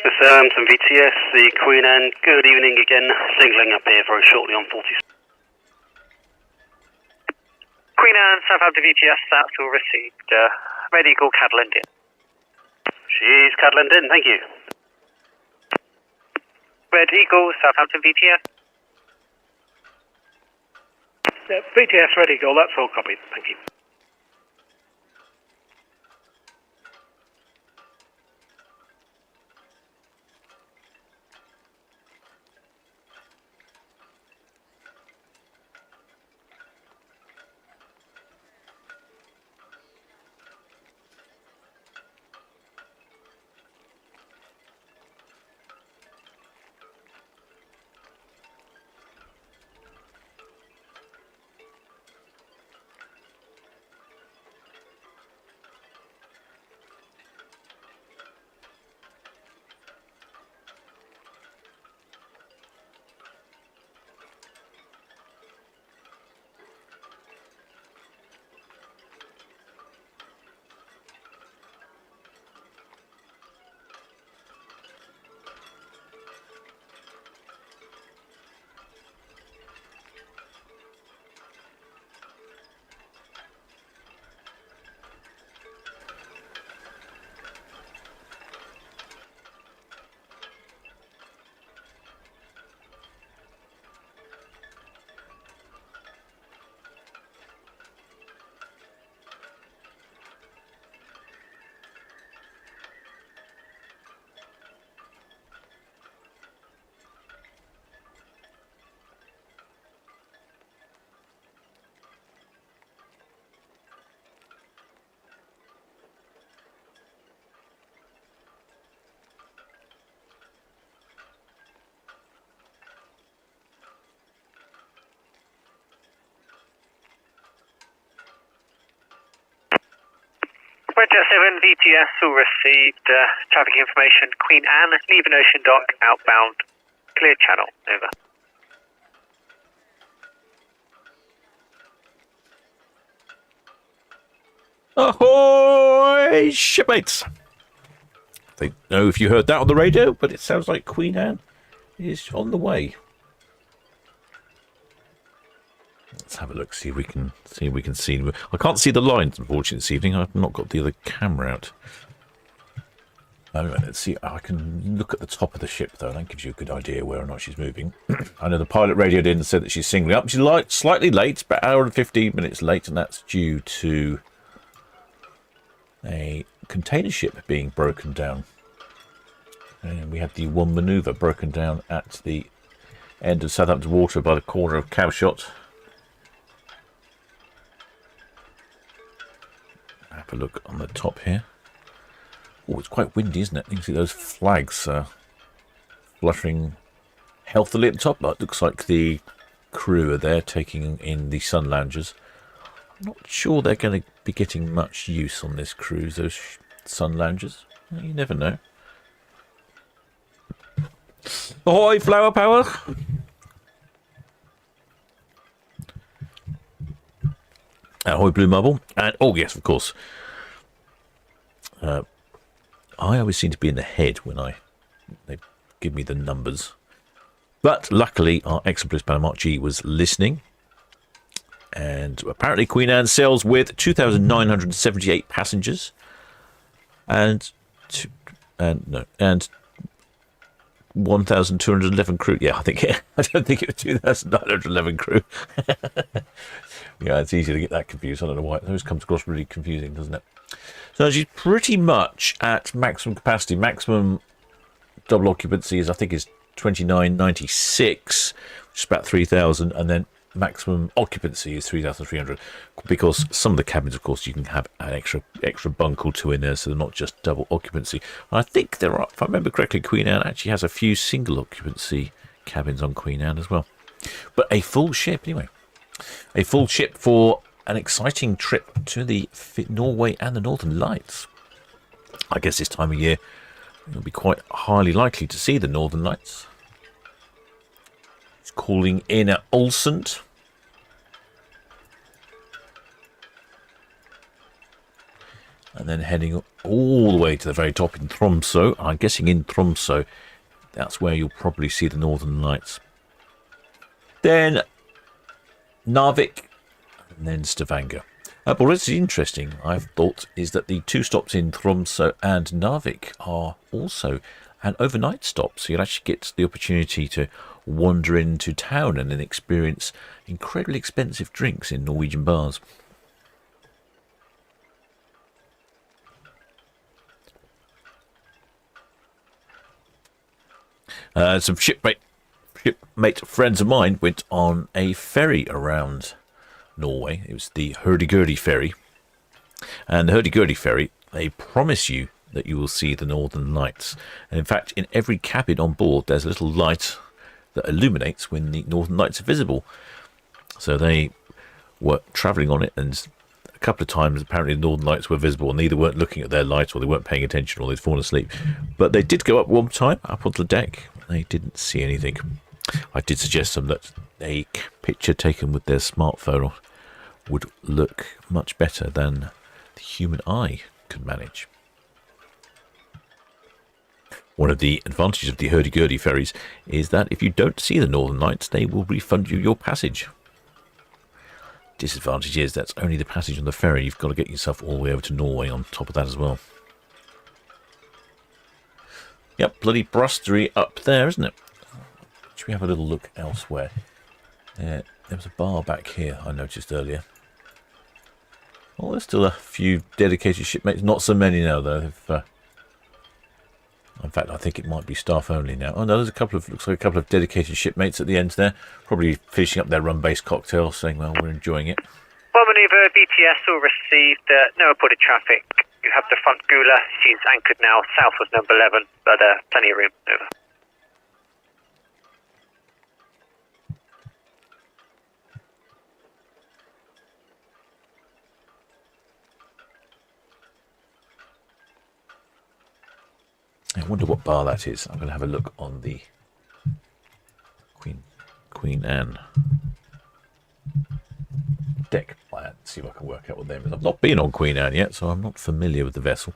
The Southampton VTS, the Queen Anne, good evening again, singling up here very shortly on 40. Queen Anne, Southampton VTS, that's all received. Red Eagle, Cadland in. She's Cadland in, thank you. Red Eagle, Southampton VTS. VTS Red Eagle, that's all copied, thank you. Wedjet 7 VTS all received traffic information. Queen Anne, leaving Ocean Dock, outbound, clear channel, over. Ahoy, shipmates! I don't know if you heard that on the radio, but it sounds like Queen Anne is on the way. Let's have a look, see if we can see. I can't see the lines, unfortunately, this evening. I've not got the other camera out. Anyway, let's see. I can look at the top of the ship, though. That gives you a good idea where or not she's moving. I know the pilot radioed in and said that she's singling up. She's slightly late, about an hour and 15 minutes late, and that's due to a container ship being broken down. And we had the one manoeuvre broken down at the end of Southampton Water by the corner of Cowshot. Have a look on the top here. Oh, it's quite windy, isn't it? You can see those flags fluttering healthily at the top. It looks like the crew are there taking in the sun loungers. I'm not sure they're going to be getting much use on this cruise, those sun loungers. You never know. Ahoy, flower power! Ahoy, blue marble. And, oh yes, of course. I always seem to be in the head when they give me the numbers. But luckily, our Express Panama G was listening. And apparently Queen Anne sails with 2,978 passengers. And 1,211 crew. Yeah, I don't think it was 2,911 crew. Yeah, it's easy to get that confused. I don't know why. It always comes across really confusing, doesn't it? So she's pretty much at maximum capacity. Maximum double occupancy is 2996, which is about 3,000, and then maximum occupancy is 3,300. Because some of the cabins, of course, you can have an extra bunk or two in there, so they're not just double occupancy. And I think there are, if I remember correctly, Queen Anne actually has a few single occupancy cabins on Queen Anne as well. But a full ship anyway. A full ship for an exciting trip to the Norway and the Northern Lights. I guess this time of year you'll be quite highly likely to see the Northern Lights. It's calling in at Olsent. and then heading all the way to the very top in Tromsø. I'm guessing in Tromsø, that's where you'll probably see the Northern Lights. Then Narvik, and then Stavanger. But what's interesting, I've thought, is that the 2 stops in Tromsø and Narvik are also an overnight stop. So you'll actually get the opportunity to wander into town and then experience incredibly expensive drinks in Norwegian bars. Some shipmate friends of mine went on a ferry around Norway. It was the Hurdy-Gurdy ferry. And the Hurdy-Gurdy ferry, they promise you that you will see the Northern Lights. And in fact, in every cabin on board, there's a little light that illuminates when the Northern Lights are visible. So they were travelling on it, and a couple of times apparently the Northern Lights were visible, and they either weren't looking at their lights or they weren't paying attention or they'd fallen asleep. But they did go up one time, up onto the deck. They didn't see anything. I did suggest to them that a picture taken with their smartphone would look much better than the human eye could manage. One of the advantages of the Hurdy-Gurdy ferries is that if you don't see the Northern Lights, they will refund you your passage. Disadvantage is that's only the passage on the ferry. You've got to get yourself all the way over to Norway on top of that as well. Yep, bloody brustery up there, isn't it? Should we have a little look elsewhere? There was a bar back here I noticed earlier. Well, there's still a few dedicated shipmates. Not so many now, though. In fact, I think it might be staff only now. Oh no, there's looks like a couple of dedicated shipmates at the end there. Probably finishing up their rum-based cocktail, saying, well, we're enjoying it. Well, manoeuvre, BTS all received no reported traffic. You have the front Gula. She's anchored now south of number 11, but plenty of room. Over. I wonder what bar that is. I'm going to have a look on the Queen Anne deck plan. See if I can work out what them is. I've not been on Queen Anne yet, so I'm not familiar with the vessel.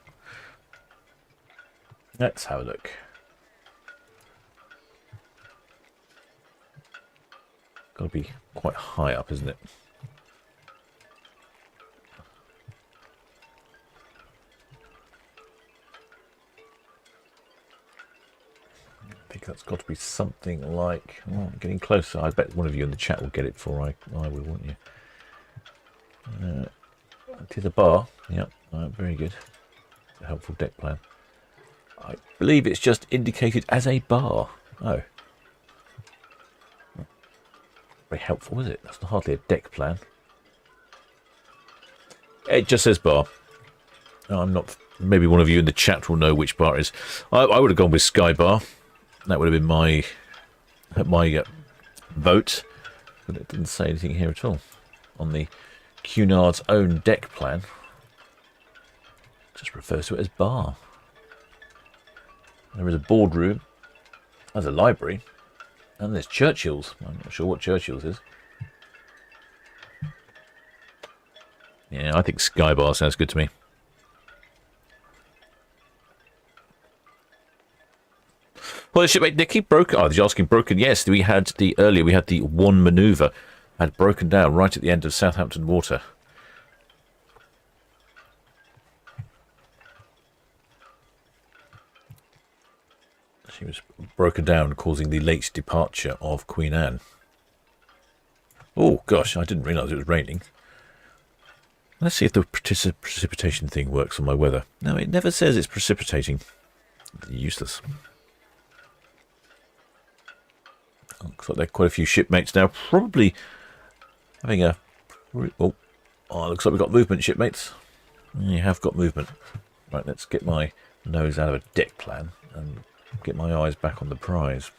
Let's have a look. Got to be quite high up, isn't it? I think that's got to be something like... Oh, getting closer. I bet one of you in the chat will get it before I will, won't you? It is a bar. Yep, very good. It's a helpful deck plan. I believe it's just indicated as a bar. Oh. Very helpful, is it? That's hardly a deck plan. It just says bar. I'm not... Maybe one of you in the chat will know which bar it is. I would have gone with Sky Bar. That would have been my vote, but it didn't say anything here at all. On the Cunard's own deck plan, just refers to it as bar. There is a boardroom, there's a library, and there's Churchill's. I'm not sure what Churchill's is. Yeah, I think Sky Bar sounds good to me. Well, the shipmate Nicky broken. Oh, they're asking broken. Yes, we had the one manoeuvre had broken down right at the end of Southampton water. She was broken down, causing the late departure of Queen Anne. Oh gosh, I didn't realise it was raining. Let's see if the precipitation thing works on my weather. No, it never says it's precipitating. Useless. Looks like there are quite a few shipmates now, probably having a... Oh, looks like we've got movement, shipmates. You have got movement. Right, let's get my nose out of a deck plan and get my eyes back on the prize.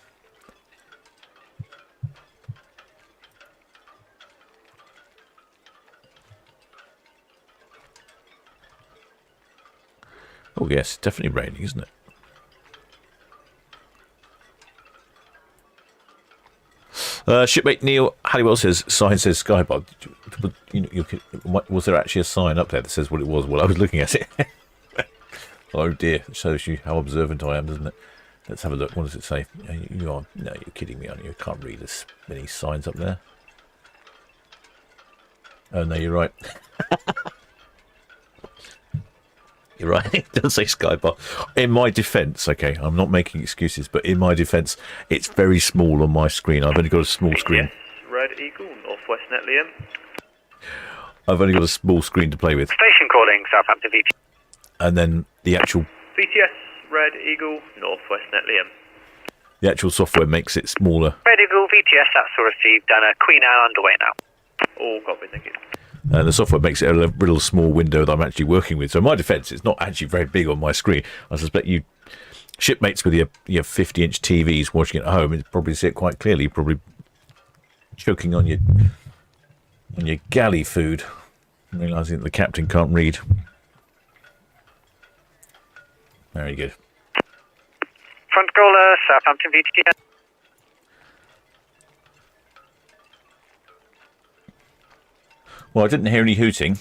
Oh yes, it's definitely raining, isn't it? Shipmate Neil Halliwell says, sign says Skybar. Was there actually a sign up there that says what it was? Well, I was looking at it. Oh dear, it shows you how observant I am, doesn't it? Let's have a look. What does it say? No, you're kidding me, aren't you? I can't read as many signs up there. Oh no, you're right. You're right. It does say Skybar. In my defence, okay, I'm not making excuses, but in my defence, it's very small on my screen. I've only got a small screen. Red Eagle, Northwest Netley. I've only got a small screen to play with. Station calling Southampton VTS. And then the actual VTS, Red Eagle, Northwest Netley. the actual software makes it smaller. Red Eagle VTS, that's all received, and Queen Anne underway now. All copied, thank you. And the software makes it a little small window that I'm actually working with. So in my defence, it's not actually very big on my screen. I suspect you shipmates with your 50-inch TVs watching it at home, you'd probably see it quite clearly. You're probably choking on your galley food, realising that the captain can't read. Very good. Front caller, Southampton VTS. Well, I didn't hear any hooting.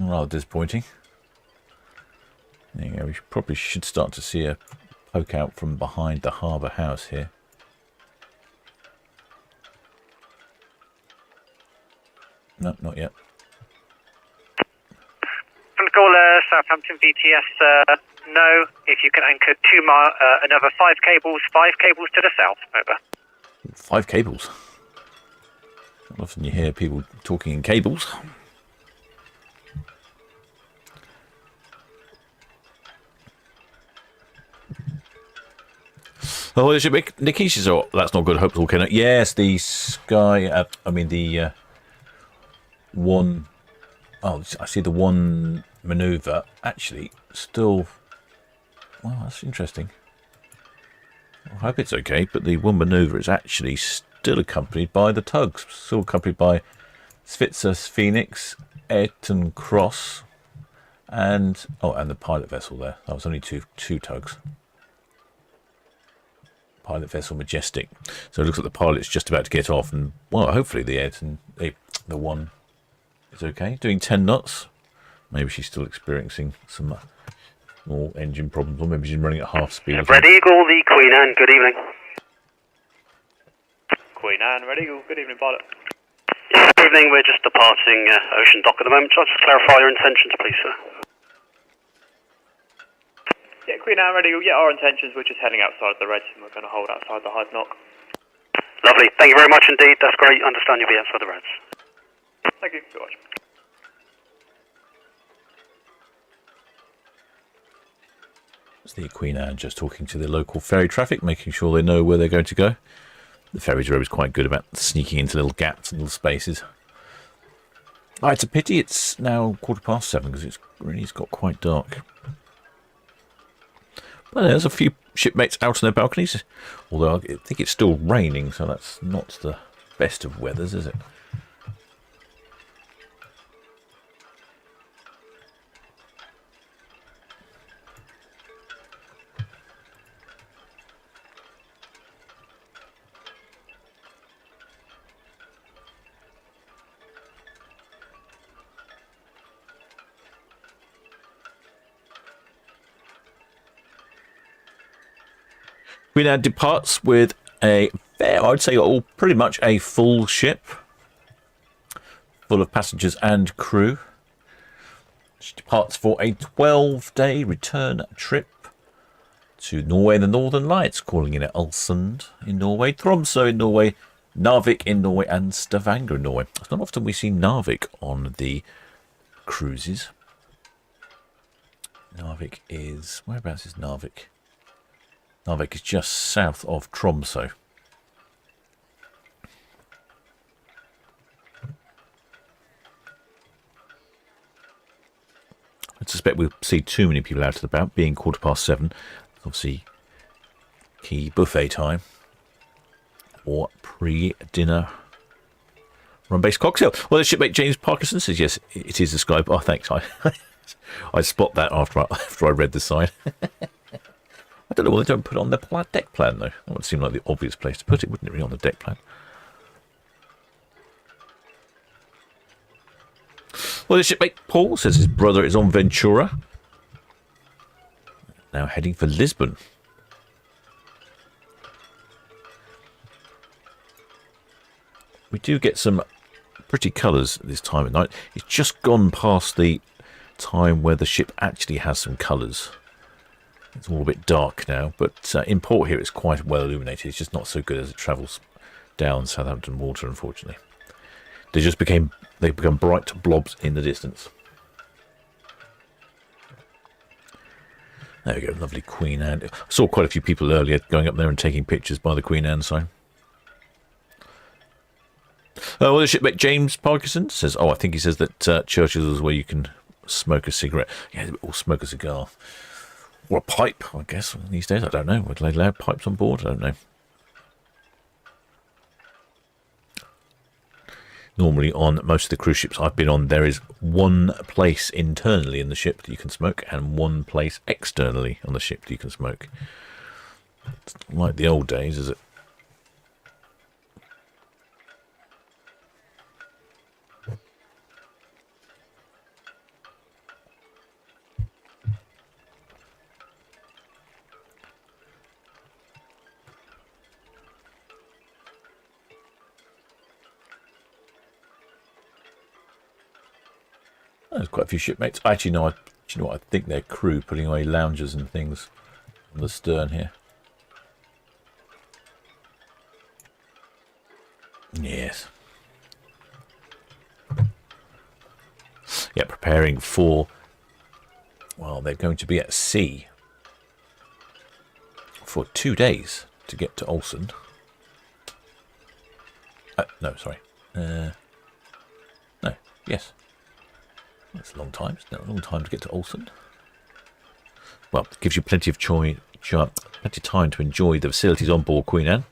Rather disappointing. There you go. We probably should start to see a poke out from behind the harbour house here. No, not yet. Front caller, Southampton VTS. No, if you can anchor another 5 cables to the south. Over. 5 cables. Not often you hear people talking in cables. Oh, there should be Nikki. She says, "Oh, that's not good. Hope it's all okay." Yes, the sky. The one. Oh, I see the one manoeuvre actually still. Well, that's interesting. I hope it's okay, but the one manoeuvre is actually still accompanied by the tugs. Still accompanied by Svitzer, Phoenix, Ayrton Cross, and the pilot vessel there. That was only two tugs. Pilot vessel Majestic. So it looks like the pilot's just about to get off, and well, hopefully the one is okay. Doing 10 knots. Maybe she's still experiencing some more engine problems, or maybe she's running at half speed. Red Eagle, the Queen Anne, good evening. Queen Anne, Red Eagle, good evening, pilot. Yes, good evening, we're just departing Ocean Dock at the moment. Shall I just clarify your intentions, please, sir? Yeah, Queen Anne, Red Eagle, our intentions, we're just heading outside the Reds and we're going to hold outside the Hyde Knock. Lovely, thank you very much indeed, that's great. Understand you'll be outside the Reds. Thank you, good watch. It's the Queen Anne just talking to the local ferry traffic, making sure they know where they're going to go. The ferries are always quite good about sneaking into little gaps and little spaces. Oh, it's a pity it's now 7:15 because it's got quite dark. But there's a few shipmates out on their balconies, although I think it's still raining, so that's not the best of weathers, is it? We now departs with I'd say pretty much a full ship, full of passengers and crew. She departs for a 12-day return trip to Norway, the Northern Lights, calling in at Ulsund in Norway, Tromsø in Norway, Narvik in Norway, and Stavanger in Norway. It's not often we see Narvik on the cruises. Whereabouts is Narvik? Mavic is just south of Tromsø. I suspect we'll see too many people out and about, being 7:15. Obviously, key buffet time or pre-dinner rum-based cocktail. Well, the shipmate James Parkinson says yes, it is the Sky. Oh, thanks. I spot that after I read the sign. I don't know why they don't put it on the deck plan, though. That would seem like the obvious place to put it, wouldn't it, really, on the deck plan? Well, the shipmate Paul says his brother is on Ventura. Now heading for Lisbon. We do get some pretty colours this time of night. It's just gone past the time where the ship actually has some colours. It's all a bit dark now, but in port here it's quite well illuminated. It's just not so good as it travels down Southampton water, unfortunately. They become bright blobs in the distance. There we go, lovely Queen Anne. I saw quite a few people earlier going up there and taking pictures by the Queen Anne sign. Well, the shipmate James Parkinson says, I think he says that Churchill's is where you can smoke a cigarette. Yeah, or smoke a cigar. Or a pipe, I guess, these days. I don't know. Would they allow pipes on board? I don't know. Normally on most of the cruise ships I've been on, there is one place internally in the ship that you can smoke and one place externally on the ship that you can smoke. It's not like the old days, is it? There's quite a few shipmates. Actually, no, you know what? I think they're crew putting away loungers and things on the stern here. Yes. Yeah, preparing for... Well, they're going to be at sea for 2 days to get to Olsen. No, sorry. No, yes. That's a long time. It's not a long time to get to Olsen. Well, it gives you plenty of plenty of time to enjoy the facilities on board Queen Anne.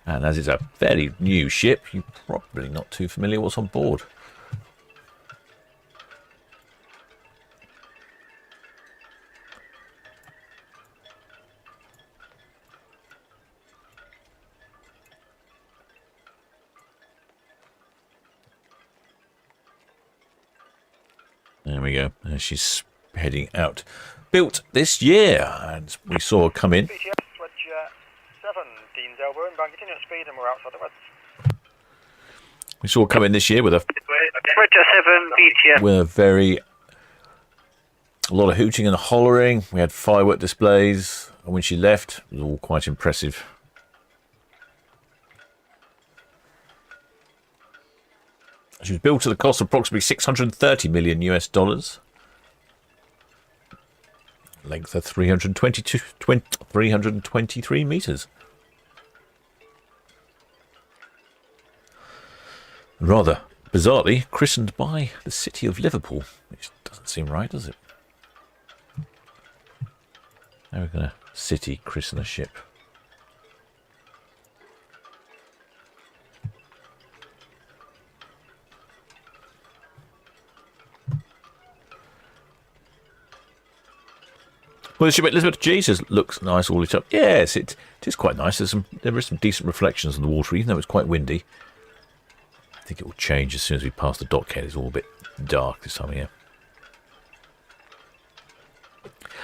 And as it's a fairly new ship, you're probably not too familiar what's on board. There we go. And she's heading out. Built this year, and we saw her come in. BTS, Sledge 7, Dean's Elbow, and continue at speed, and we're outside the woods. We saw her come in this year with a Roger 7, BTS. with a lot of hooting and hollering. We had firework displays, and when she left, it was all quite impressive. She was built at the cost of approximately $630 million US. Length of 323 meters. Rather bizarrely christened by the city of Liverpool, which doesn't seem right, does it? How are we going to city christen a ship? Well, the ship Elizabeth G says looks nice all lit up. Yes, it is quite nice. There are some decent reflections on the water, even though it's quite windy. I think it will change as soon as we pass the dockhead. It's all a bit dark this time of year.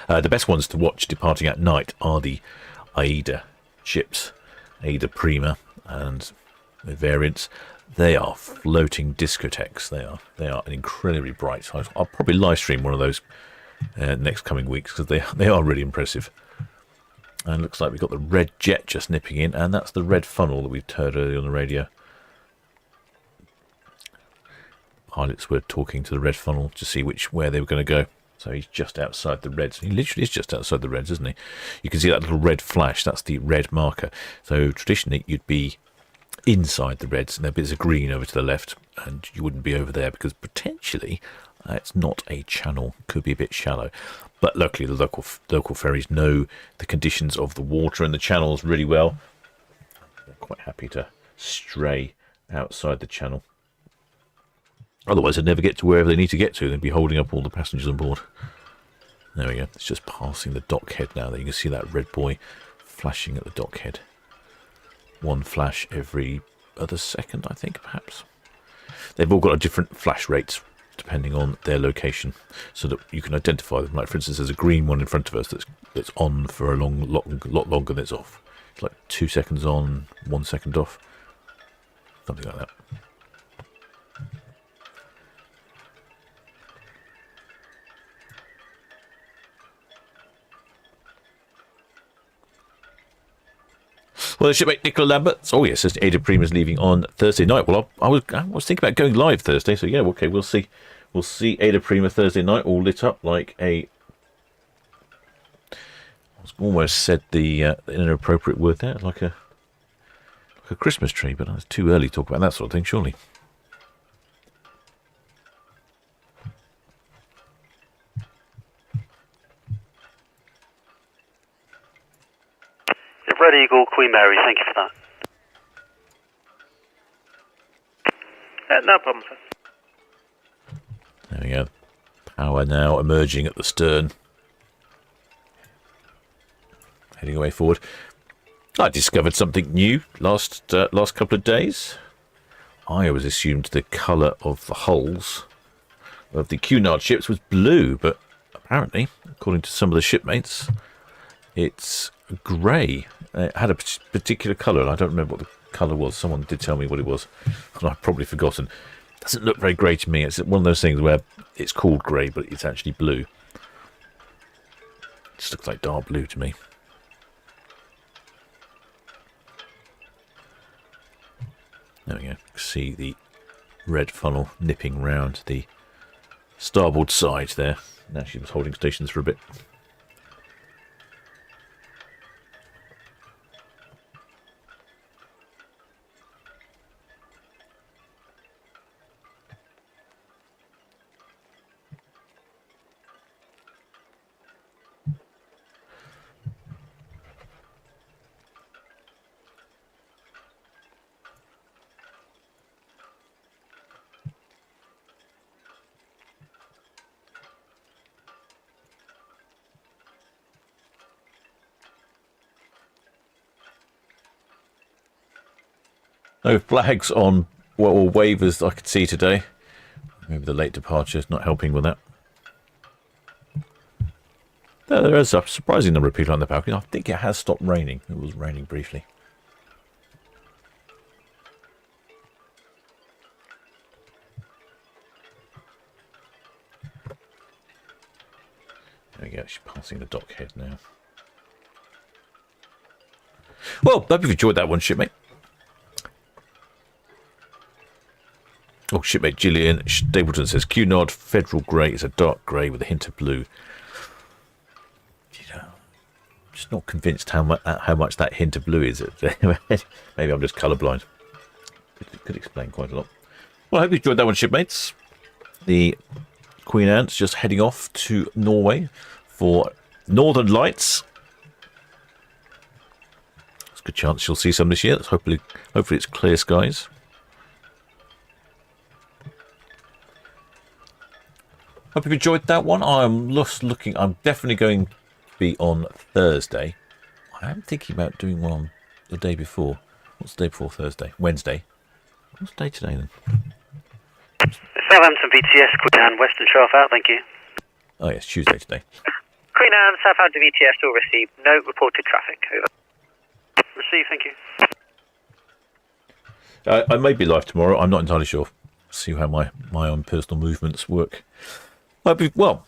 The best ones to watch departing at night are the Aida ships, Aida Prima and the variants. They are floating discotheques. They are incredibly bright. So I'll probably live stream one of those next coming weeks because they are really impressive. And it looks like we've got the red jet just nipping in, and that's the red funnel that we've heard earlier on the radio. Pilots were talking to the red funnel to see where they were going to go. So he's just outside the reds. He literally is just outside the reds, isn't he? You can see that little red flash. That's the red marker. So traditionally you'd be inside the reds, and there's a green over to the left, and you wouldn't be over there because potentially it's not a channel, could be a bit shallow. But luckily the local ferries know the conditions of the water and the channels really well. They're quite happy to stray outside the channel. Otherwise they'd never get to wherever they need to get to. They'd be holding up all the passengers on board. There we go. It's just passing the dockhead now. There you can see that red buoy flashing at the dockhead. One flash every other second, I think, perhaps. They've all got a different flash rates depending on their location, so that you can identify them. Like, for instance, there's a green one in front of us that's on for a lot longer than it's off. It's like 2 seconds on, 1 second off, something like that. Well, the shipmate Nicola Lambert. Oh yes, says Ada Prima's leaving on Thursday night. Well, I was thinking about going live Thursday, so yeah, okay, we'll see. We'll see Ada Prima Thursday night, all lit up like a. I almost said the inappropriate word there, like a Christmas tree, but it's too early to talk about that sort of thing, surely. Red Eagle, Queen Mary, thank you for that. No problem, sir. There we go. Power now emerging at the stern. Heading away forward. I discovered something new last couple of days. I always assumed the colour of the hulls of the Cunard ships was blue, but apparently, according to some of the shipmates, it's grey. It had a particular colour, and I don't remember what the colour was. Someone did tell me what it was, and I've probably forgotten. It doesn't look very grey to me. It's one of those things where it's called grey, but it's actually blue. It just looks like dark blue to me. There we go. See the red funnel nipping round the starboard side there. Now she was holding stations for a bit. No flags on, or waivers I could see today. Maybe the late departure is not helping with that. There is a surprising number of people on the balcony. I think it has stopped raining. It was raining briefly. There we go. She's passing the dock head now. Well, hope you've enjoyed that one, shipmate. Oh, shipmate Gillian Stapleton says Cunard Federal Grey is a dark grey with a hint of blue. You know, I'm just not convinced how much that hint of blue is. Maybe I'm just colourblind. Could explain quite a lot. Well, I hope you enjoyed that one, shipmates. The Queen Anne's just heading off to Norway for Northern Lights. There's a good chance you'll see some this year. Hopefully it's clear skies. Hope you've enjoyed that one. I'm just looking. I'm definitely going to be on Thursday. I am thinking about doing one on the day before. What's the day before Thursday? Wednesday. What's the day today then? Southampton VTS, Queen Anne, Western Sharp out, thank you. Oh yes, Tuesday today. Queen Anne, Southampton VTS will receive no reported traffic. Over. Receive, thank you. I may be live tomorrow. I'm not entirely sure. See how my own personal movements work. Well,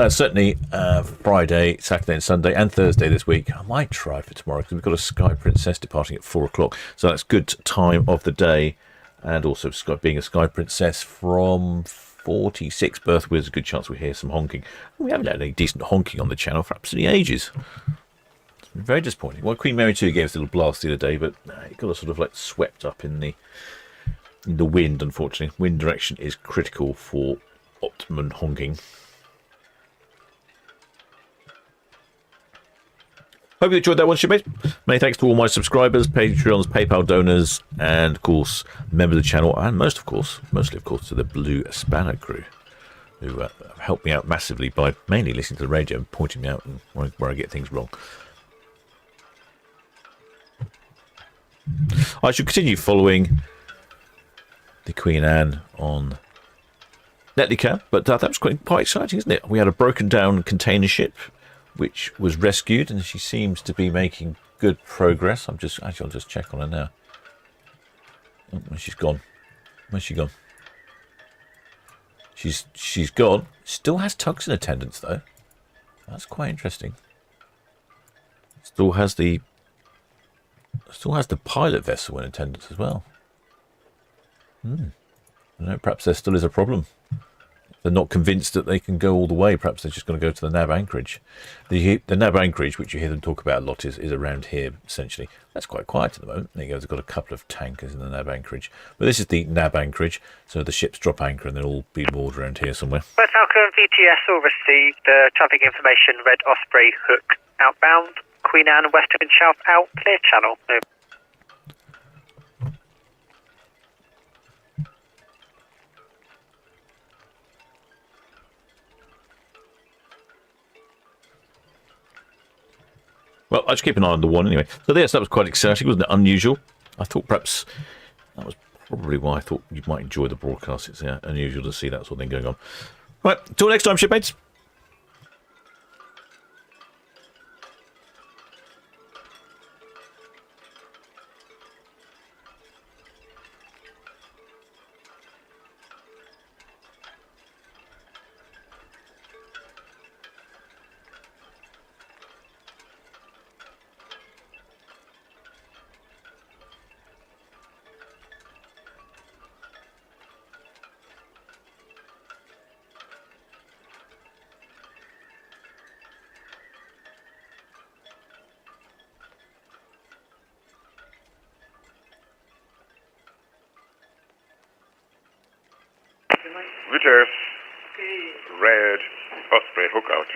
certainly Friday, Saturday and Sunday and Thursday this week. I might try for tomorrow because we've got a Sky Princess departing at 4 o'clock. So that's good time of the day. And also being a Sky Princess from 46 berth, there's a good chance we hear some honking. We haven't had any decent honking on the channel for absolutely ages. It's been very disappointing. Well, Queen Mary 2 gave us a little blast the other day, but it got sort of like swept up in the wind, unfortunately. Wind direction is critical for optimum honking. Hope you enjoyed that one, shipmates. Many thanks to all my subscribers, Patreons, PayPal donors, and of course, members of the channel, and mostly of course, to the Blue Spanner crew, who helped me out massively by mainly listening to the radio and pointing me out where I get things wrong. I should continue following the Queen Anne on Netlica, but that was quite exciting, isn't it? We had a broken down container ship, which was rescued, and she seems to be making good progress. I'll just check on her now. Oh, she's gone. Where's she gone? She's gone. Still has tugs in attendance though. That's quite interesting. Still has the pilot vessel in attendance as well. I don't know, perhaps there still is a problem. They're not convinced that they can go all the way. Perhaps they're just going to go to the nav anchorage. The nav anchorage, which you hear them talk about a lot, is around here, essentially. That's quite quiet at the moment. There you go. They've got a couple of tankers in the nav anchorage. But this is the nav anchorage, so the ships drop anchor and they'll all be moored around here somewhere. West Falcon VTS all received traffic information, Red Osprey, Hook, outbound, Queen Anne, Western South, out, clear channel. No. Well, I just keep an eye on the one anyway. So yes, that was quite exciting, wasn't it? Unusual. I thought perhaps that was probably why I thought you might enjoy the broadcast. It's unusual to see that sort of thing going on. Right, till next time, shipmates. VTS, Red Osprey, hook out.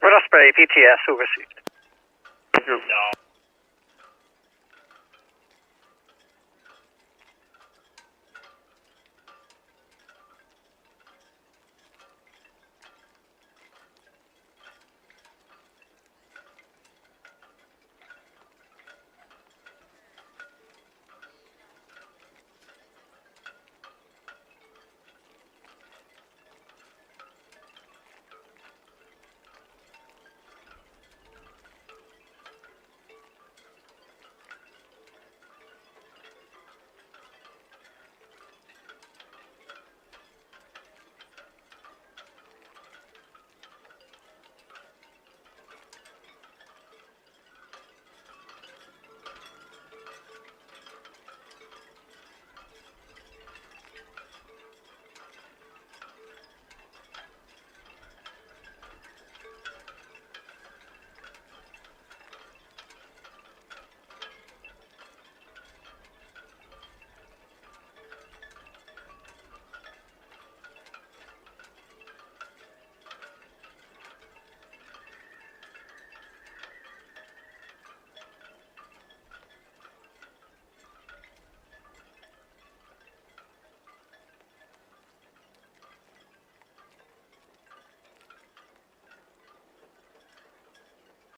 Red Osprey, VTS all received. Thank you.